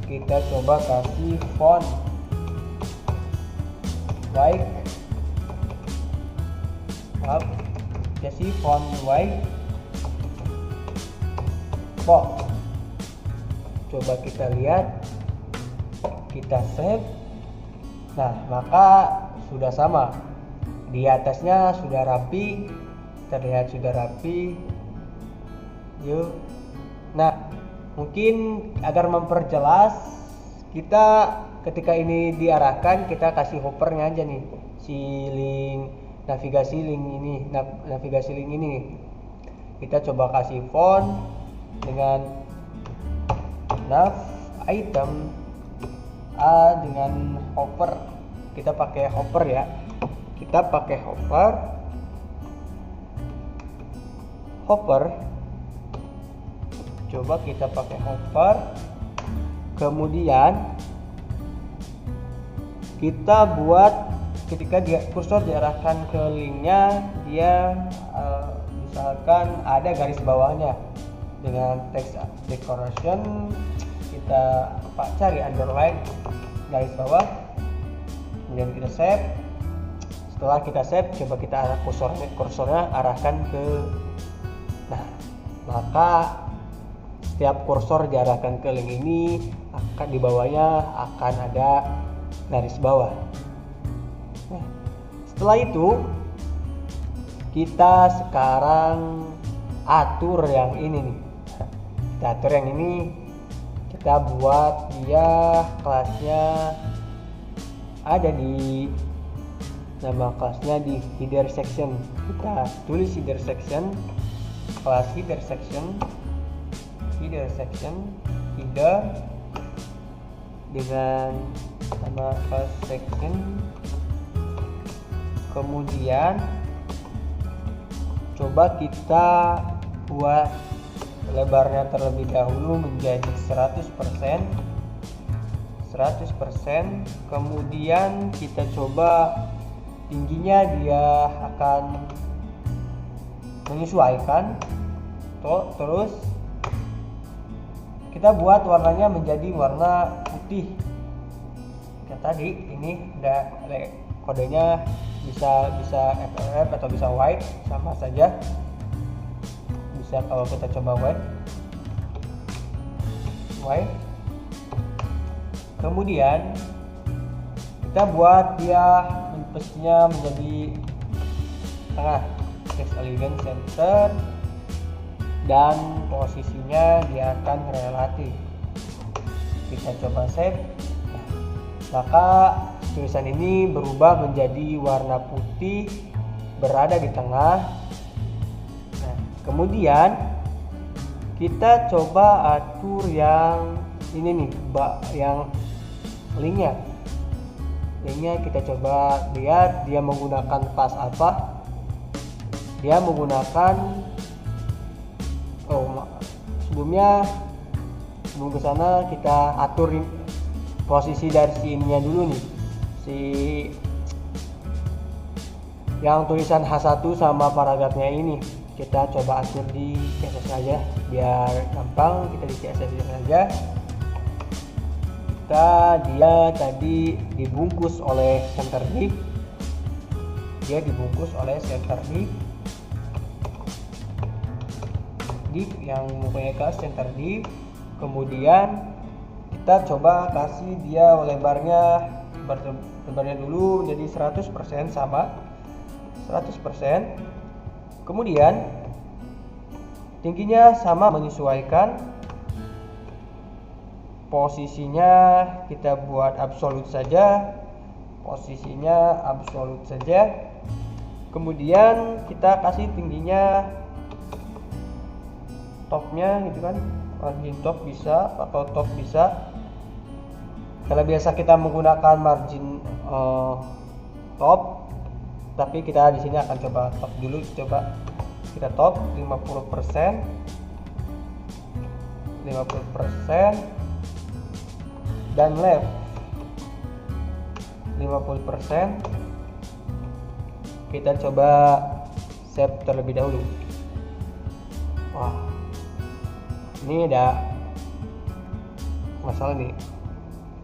kita coba kasih font white, kasih font white box. Coba kita lihat, kita save. Nah, maka sudah sama, di atasnya sudah rapi, terlihat sudah rapi. Yuk, nah mungkin agar memperjelas, kita ketika ini diarahkan, kita kasih hovernya aja nih, si link navigasi link ini. Kita coba kasih font dengan nav item dengan hover. Kita pakai hover ya, hover. Coba kita pakai hover, kemudian kita buat ketika kursor diarahkan ke linknya, dia misalkan ada garis bawahnya dengan text decoration, kita cari underline garis bawah, kemudian kita save. Setelah kita save, coba kita arah kursornya arahkan ke, nah maka setiap kursor diarahkan ke link ini, akan di bawahnya akan ada garis bawah. Nah, setelah itu kita sekarang atur yang ini nih. Kita atur yang ini, kita buat dia kelasnya ada di nama kelasnya di header section. Kita tulis header section, kelas header section dengan nama kelas section. Kemudian coba kita buat lebarnya terlebih dahulu menjadi 100%. Kemudian kita coba tingginya, dia akan menyesuaikan. Terus kita buat warnanya menjadi warna putih. Kayak tadi ini udah kodenya bisa FLF atau bisa white, sama saja. Bisa kalau kita coba white. Kemudian kita buat dia pastinya menjadi tengah, text elegant center, dan posisinya dia akan relatif. Kita coba save. Maka tulisan ini berubah menjadi warna putih, berada di tengah. Nah, kemudian kita coba atur yang ini nih, yang linknya kita coba lihat dia menggunakan pas apa. Dia menggunakan sebelum ke sana kita atur posisi dari si ininya dulu nih, si yang tulisan H1 sama paragrafnya ini. Kita coba atur di CSS aja biar gampang, kita di CSS aja. Dia tadi dibungkus oleh center div, yang mempunyai kelas center div. Kemudian kita coba kasih dia lebarnya dulu jadi 100%, sama 100%. Kemudian tingginya sama, menyesuaikan. Posisinya kita buat absolut saja, kemudian kita kasih tingginya, topnya gitu kan, margin top bisa atau top bisa. Kalau biasa kita menggunakan margin top, tapi kita di sini akan coba top dulu. Coba kita top 50%, 50% dan left 50%. Kita coba save terlebih dahulu. Wah, ini ada masalah nih.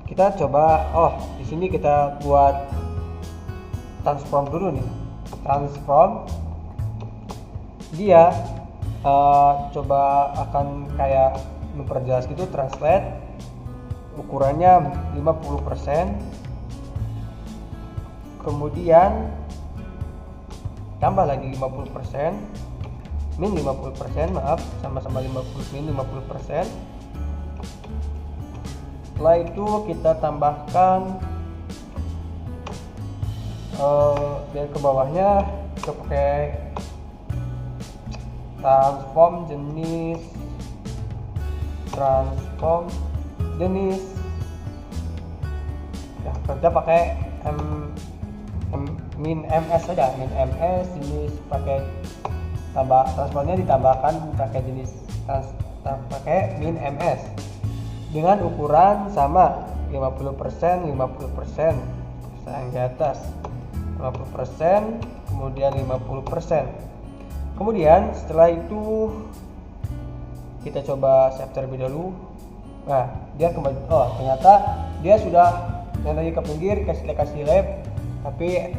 Kita coba, di sini kita buat transform dulu nih. Transform dia coba akan kayak memperjelas gitu. Translate ukurannya 50%, kemudian tambah lagi 50%, min 50%, maaf, sama-sama 50, min 50%. Setelah itu kita tambahkan dan ke bawahnya kita pakai transform jenis ya, kita pakai min ms saja, min ms jenis, pakai tambah transformnya ditambahkan pakai jenis pakai min ms dengan ukuran sama 50%, 50% yang di atas 50%, kemudian 50%. Kemudian setelah itu kita coba save terlebih dahulu. Nah, dia kembali, ternyata dia sudah yang tadi ke pinggir kasih left, tapi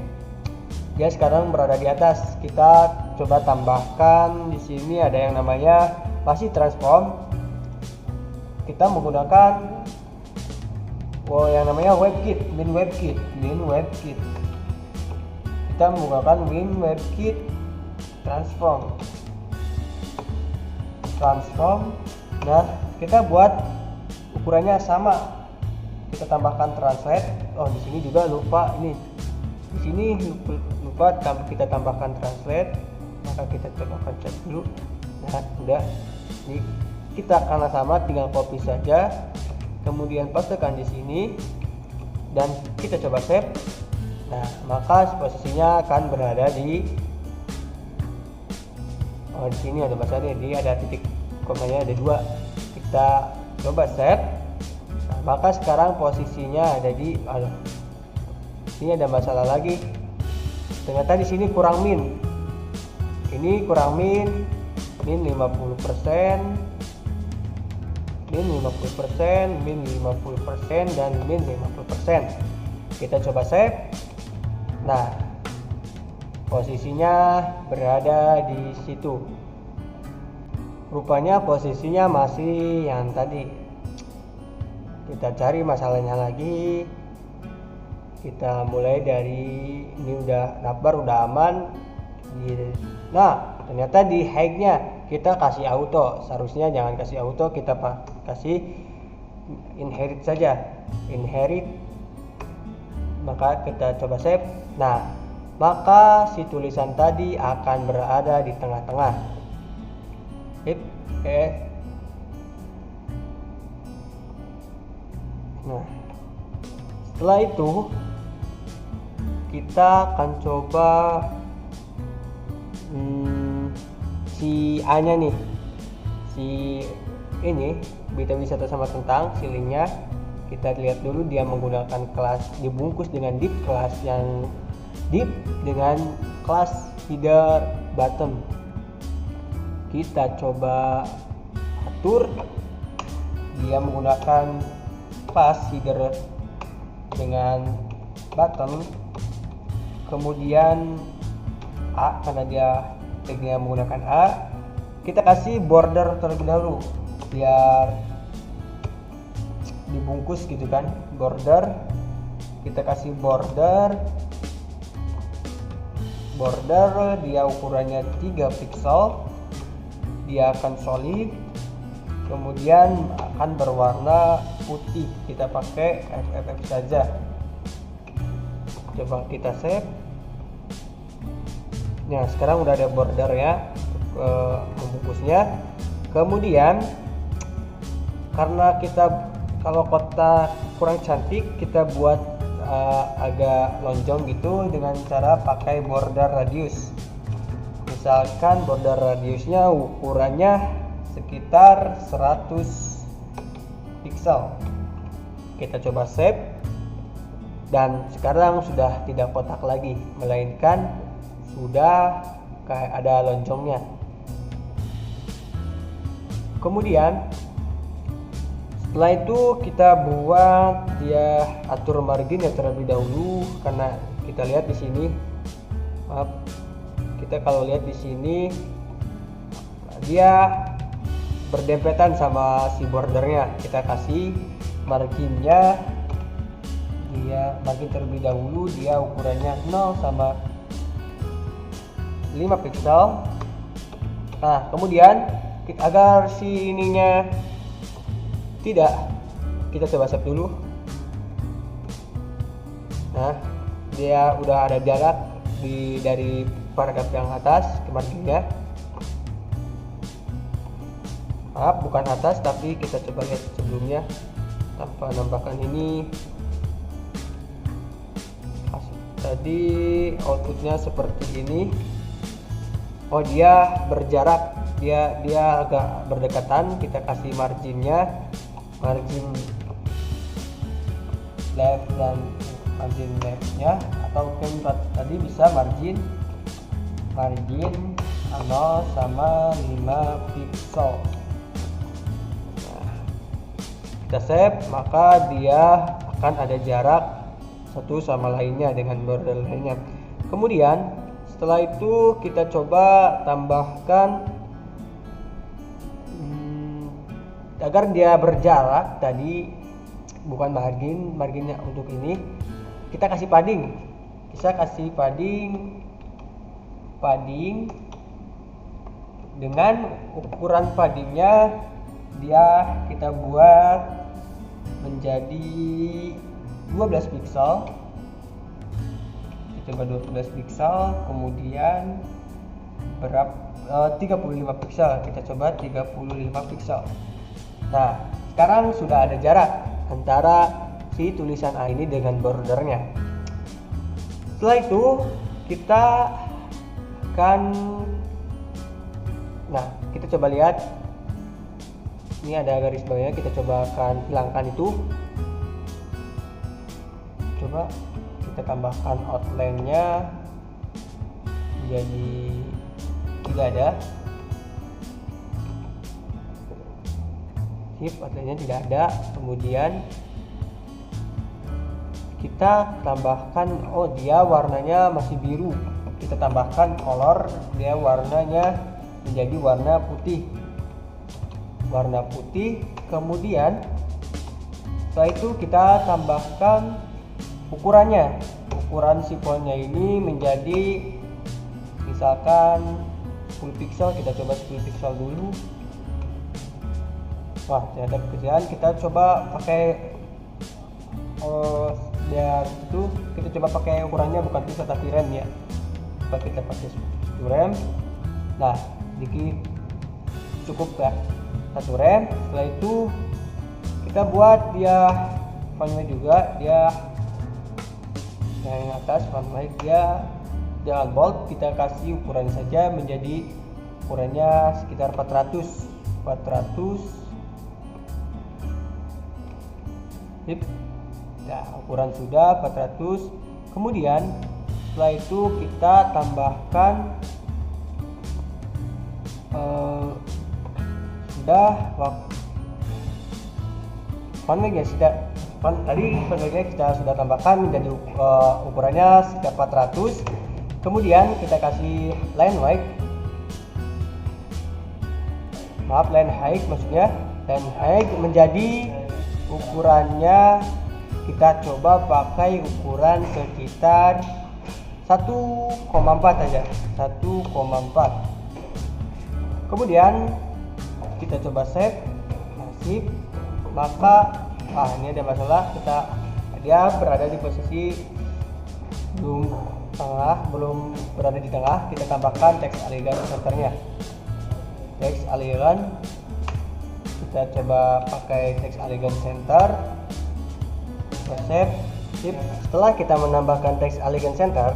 dia sekarang berada di atas. Kita coba tambahkan di sini ada yang namanya masih transform. Kita menggunakan yang namanya min WebKit. Kita menggunakan min WebKit transform. Nah, kita buat ukurannya sama. Kita tambahkan translate. Di sini juga lupa ini. Di sini lupa kita tambahkan translate. Maka kita coba cek dulu. Nah, udah. Ini kita karena sama, tinggal copy saja, kemudian pastekan di sini dan kita coba save. Nah, maka posisinya akan berada di di sini ada masalah, ini ada titik komanya ada 2. Kita coba save. Nah, maka sekarang posisinya ada di ini ada masalah lagi. Ternyata di sini kurang min. Ini kurang min 50%, min 50%, min 50% dan min 50%. Kita coba save. Nah, posisinya berada di situ. Rupanya posisinya masih yang tadi. Kita cari masalahnya lagi. Kita mulai dari ini, udah navbar, udah aman. Nah, ternyata di hide-nya kita kasih auto. Seharusnya jangan kasih auto, kita kasih inherit saja. Inherit. Maka kita coba save. Nah, maka si tulisan tadi akan berada di tengah-tengah. Oke. Nah, setelah itu kita akan coba si A nya nih, si ini berita wisata sama tentang si linknya. Kita lihat dulu, dia menggunakan kelas dibungkus dengan div, kelas yang div dengan kelas header button. Kita coba atur, dia menggunakan kelas header dengan button, kemudian A karena dia tagnya menggunakan A. Kita kasih border terlebih dahulu biar dibungkus gitu kan, border. Kita kasih border dia ukurannya 3 pixel, dia akan solid, kemudian akan berwarna putih. Kita pakai FFF saja. Coba kita save. Nah, sekarang udah ada border ya, membungkusnya. Kemudian karena kita kalau kotak kurang cantik, kita buat agak lonjong gitu dengan cara pakai border radius. Misalkan border radiusnya ukurannya sekitar 100 pixel. Kita coba save, dan sekarang sudah tidak kotak lagi, melainkan sudah kayak ada lonjongnya. Kemudian setelah itu kita buat dia atur margin ya terlebih dahulu, karena kita lihat di sini, kita kalau lihat di sini dia berdempetan sama si bordernya. Kita kasih marginnya, dia margin terlebih dahulu, dia ukurannya 0 sama 5 pixel. Nah, kemudian agar si ininya tidak, kita coba save dulu. Nah, dia udah ada jarak dari paragraf yang atas ke marginnya. Maaf, bukan atas, tapi kita coba lihat sebelumnya tanpa nambahkan ini. Tadi outputnya seperti ini. Oh, dia berjarak, dia agak berdekatan. Kita kasih marginnya, margin left dan margin leftnya, atau tadi bisa margin 0 sama 5 pixel. Nah, kita save, maka dia akan ada jarak satu sama lainnya dengan border lainnya. Kemudian setelah itu kita coba tambahkan agar dia berjarak. Tadi bukan marginnya untuk ini kita kasih padding. Kita kasih padding dengan ukuran paddingnya dia kita buat menjadi 12 pixel. Kita coba 12 pixel, kemudian 35 pixel. Kita coba 35 pixel. Nah, sekarang sudah ada jarak antara si tulisan A ini dengan bordernya. Setelah itu kita akan, nah kita coba lihat, ini ada garis bawahnya, kita coba akan hilangkan itu. Coba kita tambahkan outline-nya jadi tidak ada. Outline-nya tidak ada. Kemudian kita tambahkan, oh dia warnanya masih biru, kita tambahkan color, dia warnanya menjadi warna putih. Kemudian setelah itu kita tambahkan ukurannya. Ukuran si fontnya ini menjadi misalkan 10 pixel. Kita coba 10 pixel dulu. Wah, ternyata pekerjaan. Kita coba pakai kita coba pakai ukurannya bukan pixel tapi rem ya. Coba kita pakai 1 rem. Nah, dikit cukup ya 1 rem. Setelah itu kita buat dia fontnya juga, dia yang atas font weight dia jangan bold, kita kasih ukuran saja menjadi ukurannya sekitar 400. Nah, ukuran sudah 400. Kemudian setelah itu kita tambahkan font weight ya, tadi font weight kita sudah tambahkan menjadi ukurannya sekitar 400. Kemudian kita kasih line height maksudnya line height menjadi ukurannya, kita coba pakai ukuran sekitar 1,4 aja, 1,4. Kemudian kita coba save, maka ini ada masalah, dia berada di posisi belum berada di tengah. Kita tambahkan text elegant centernya, text elegant. Kita coba pakai text elegant center, kita save. Setelah kita menambahkan teks Elegant Center,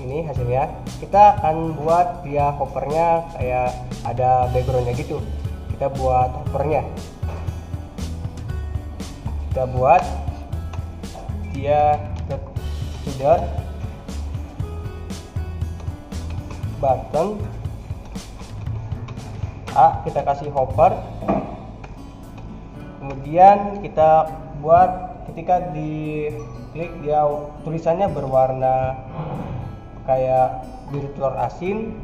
ini hasilnya, kita akan buat dia hovernya kayak ada backgroundnya gitu. Kita buat hovernya, kita buat dia sudah button kita kasih hover, kemudian kita buat ketika diklik dia tulisannya berwarna kayak biru telur asin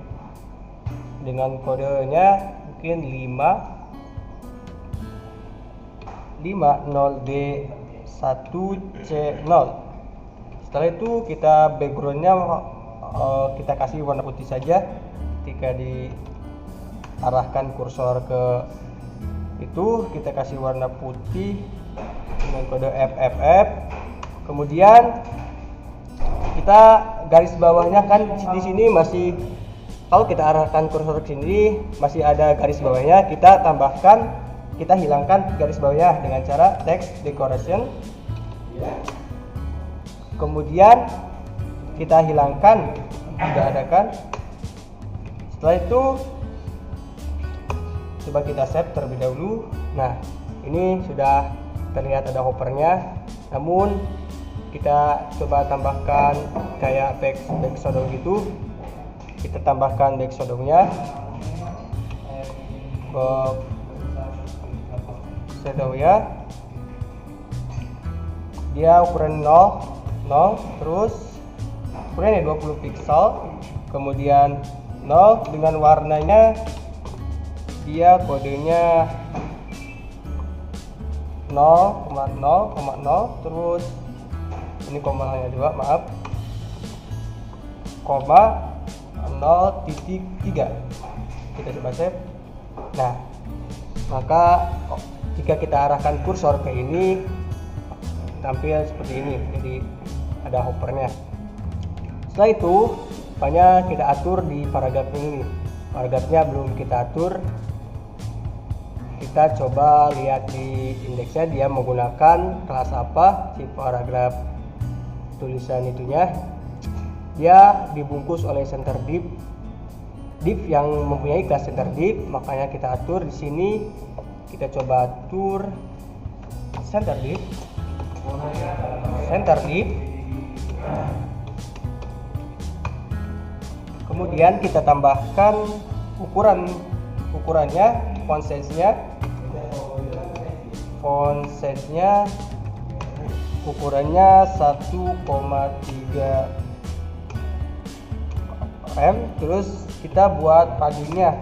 dengan kodenya mungkin 50D1C0. Setelah itu kita backgroundnya kita kasih warna putih saja. Ketika diarahkan kursor ke itu, kita kasih warna putih dengan kode FFF. Kemudian kita garis bawahnya kan di sini masih, kalau kita arahkan kursor ke sini masih ada garis bawahnya, kita tambahkan, kita hilangkan garis bawahnya dengan cara text decoration. Kemudian kita hilangkan, tidak ada kan. Setelah itu coba kita save terlebih dahulu. Nah, ini sudah terlihat ada hovernya, namun kita coba tambahkan kayak back shadow gitu. Kita tambahkan back shadow-nya, shadow ya, dia ukuran 0 terus ukurannya 20 pixel, kemudian 0 dengan warnanya dia kodenya 0,0,0, terus ini komanya 2, maaf, koma 0.3. Kita coba save. Nah, maka jika kita arahkan kursor ke ini tampil seperti ini, jadi ada hovernya. Setelah itu banyak kita atur di paragraf ini. Paragrafnya belum kita atur. Kita coba lihat di indeksnya dia menggunakan kelas apa, si paragraf tulisan itunya. Dia dibungkus oleh center div yang mempunyai kelas center div, makanya kita atur di sini. Kita coba atur center div. Kemudian kita tambahkan ukurannya, font size-nya ukurannya 1,3 m. Terus kita buat paddingnya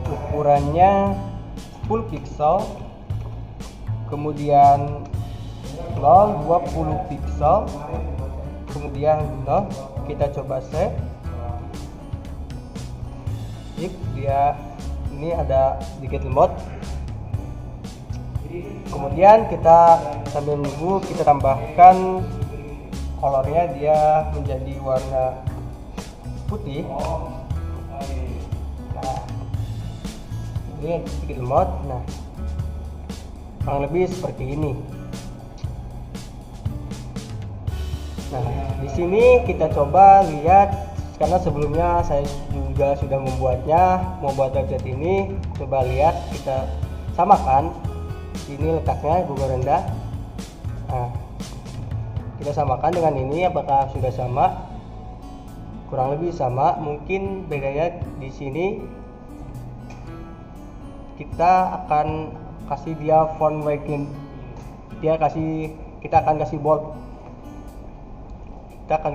ukurannya 10 pixel, kemudian 20 pixel, kemudian kita coba save. Dia ini ada sedikit lemot. Kemudian kita sambil menunggu, kita tambahkan colornya, dia menjadi warna putih. Nah, ini sedikit lemot. Nah, kurang lebih seperti ini. Nah, di sini kita coba lihat, karena sebelumnya saya juga sudah membuat website ini. Coba lihat, kita samakan. Ini letaknya Google rendah. Nah, kita samakan dengan ini, apakah sudah sama? Kurang lebih sama. Mungkin bedanya di sini kita akan kasih dia font weight, kita akan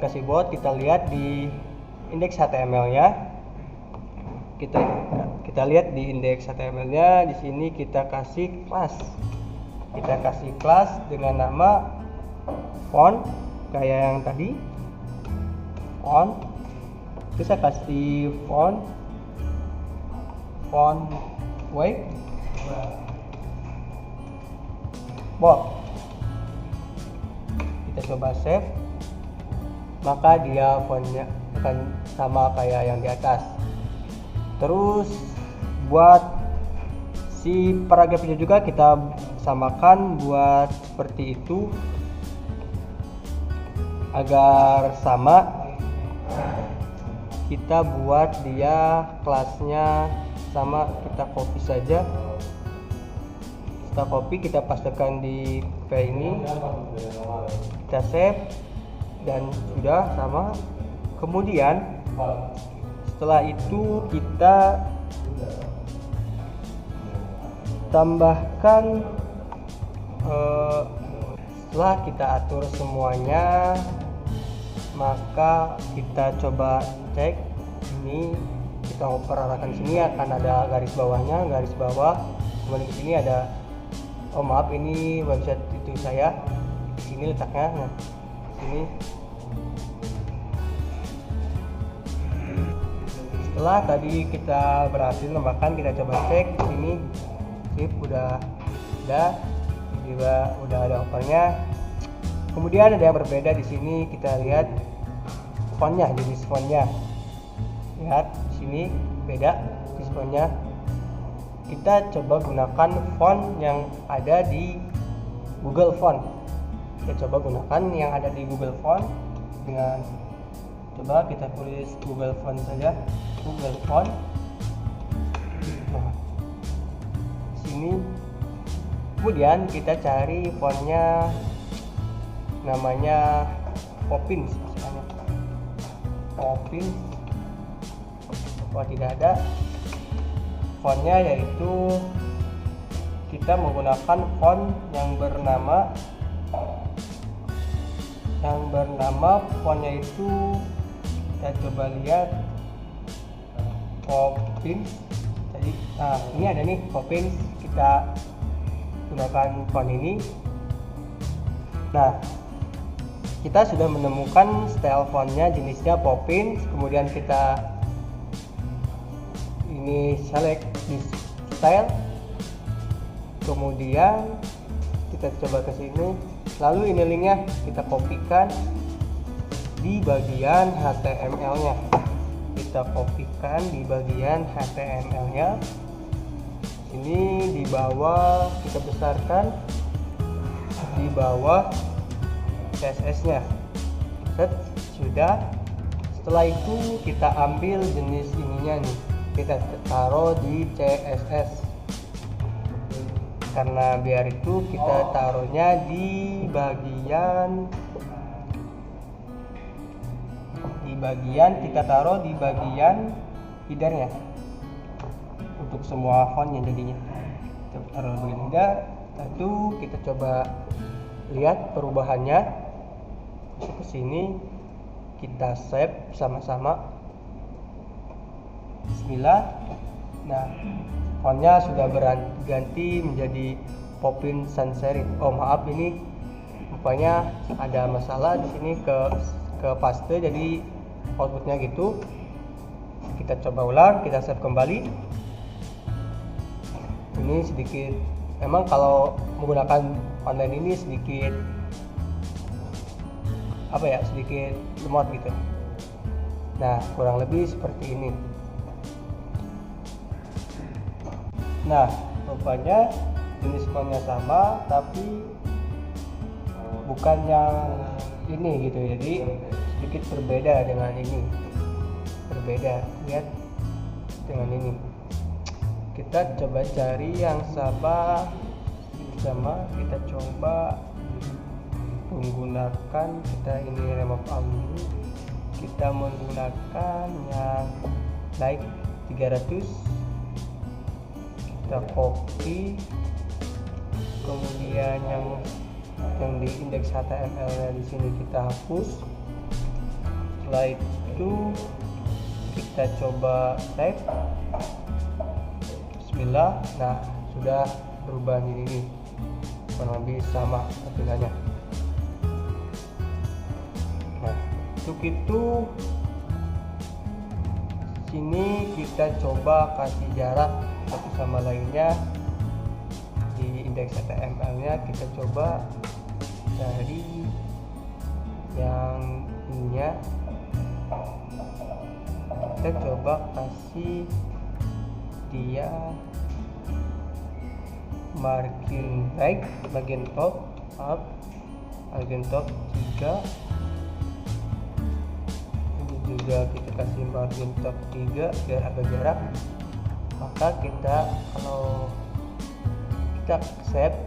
kasih bold. Kita lihat di indeks HTML-nya. Kita lihat di indeks HTML-nya, di sini kita kasih kelas. Dengan nama font kayak yang tadi. Terus saya kasih font weight bold. Kita coba save, maka dia fontnya akan sama kayak yang di atas. Terus buat si paragrafnya juga kita samakan buat seperti itu. Agar sama, kita buat dia kelasnya sama, kita copy saja. Kita copy, kita pastekan di file ini, kita save, dan sudah sama. Kemudian setelah itu kita tambahkan, setelah kita atur semuanya, maka kita coba cek. Ini kita operakan sini akan ada garis bawahnya, garis bawah. Kemudian di sini ada, oh maaf, ini website itu saya. Di sini letaknya. Nah, sini. Setelah tadi kita berhasil tambahkan, kita coba cek di sini. Sip, udah juga udah ada opernya. Kemudian ada yang berbeda di sini, kita lihat fontnya, jenis fontnya. Lihat di sini beda jenis fontnya. Kita coba gunakan font yang ada di Google Font. Kita coba gunakan yang ada di Google Font dengan, coba kita tulis Google Font saja, Google Font. Nah, sini. Kemudian kita cari fontnya, namanya Poppins misalnya. Poppins. Kalau tidak ada fontnya, yaitu kita menggunakan font yang bernama fontnya itu, kita coba lihat Poppins tadi. Nah, ini ada nih Poppins, kita gunakan font ini. Nah, kita sudah menemukan style fontnya, jenisnya Poppins. Kemudian kita ini select di style, kemudian kita coba ke sini, lalu ini linknya kita kopikan di bagian HTML-nya. Kita kopikan di bagian HTML-nya. Ini di bawah kita besarkan, di bawah CSS-nya. Set, sudah. Setelah itu kita ambil jenis ininya nih, kita taruh di CSS. Karena biar itu kita taruhnya di bagian kita taruh di bagian headernya. Untuk semua fontnya jadinya kita taruh begini. Lalu kita coba lihat perubahannya. Masuk ke sini, kita save sama-sama. Bismillah. Nah, fontnya sudah berganti menjadi Poppins Sans Serif. Oh maaf, ini rupanya ada masalah di sini ke paste, jadi outputnya gitu. Kita coba ulang, kita save kembali. Ini sedikit, memang kalau menggunakan online ini sedikit sedikit lemot gitu. Nah, kurang lebih seperti ini. Nah, rupanya jenis fontnya sama, tapi bukan yang ini gitu. Jadi sedikit berbeda dengan ini. Berbeda, lihat dengan ini. Kita coba cari yang sama. Kita coba menggunakan, kita ini remove all dulu. Kita menggunakan yang like 300. Kita copy, kemudian yang di indeks HTML-nya di sini kita hapus. Setelah itu kita coba save. Bismillah. Nah, sudah berubah ini kurang lebih sama tampilannya. Nah, untuk itu sini kita coba kasih jarak satu sama lainnya. Di indeks HTML-nya kita coba cari yang ininya. Kita coba kasih dia margin right, bagian top up, bagian top 3. Ini juga kita kasih margin top 3 biar agak jarak. Maka kita kalau kita save,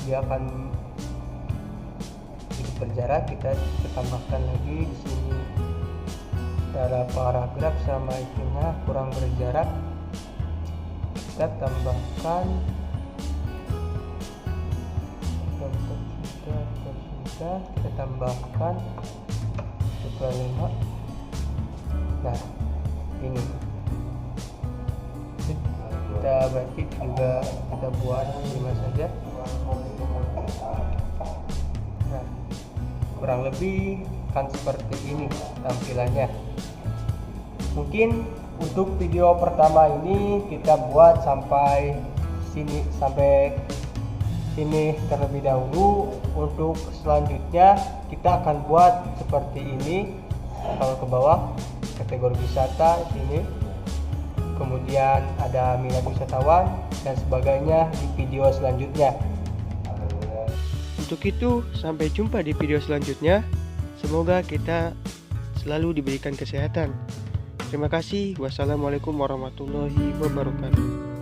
dia akan sedikit berjarak. Kita tambahkan lagi di sini antara paragraf sama itunya kurang berjarak. Kita tambahkan kita tambahkan 5. Nah, ini kita berarti juga kita buat 5 saja. Nah, kurang lebih kan seperti ini tampilannya. Mungkin untuk video pertama ini kita buat sampai sini terlebih dahulu. Untuk selanjutnya kita akan buat seperti ini. Kalau ke bawah kategori wisata sini, kemudian ada minat wisatawan dan sebagainya di video selanjutnya. Untuk itu, sampai jumpa di video selanjutnya. Semoga kita selalu diberikan kesehatan. Terima kasih. Wassalamualaikum warahmatullahi wabarakatuh.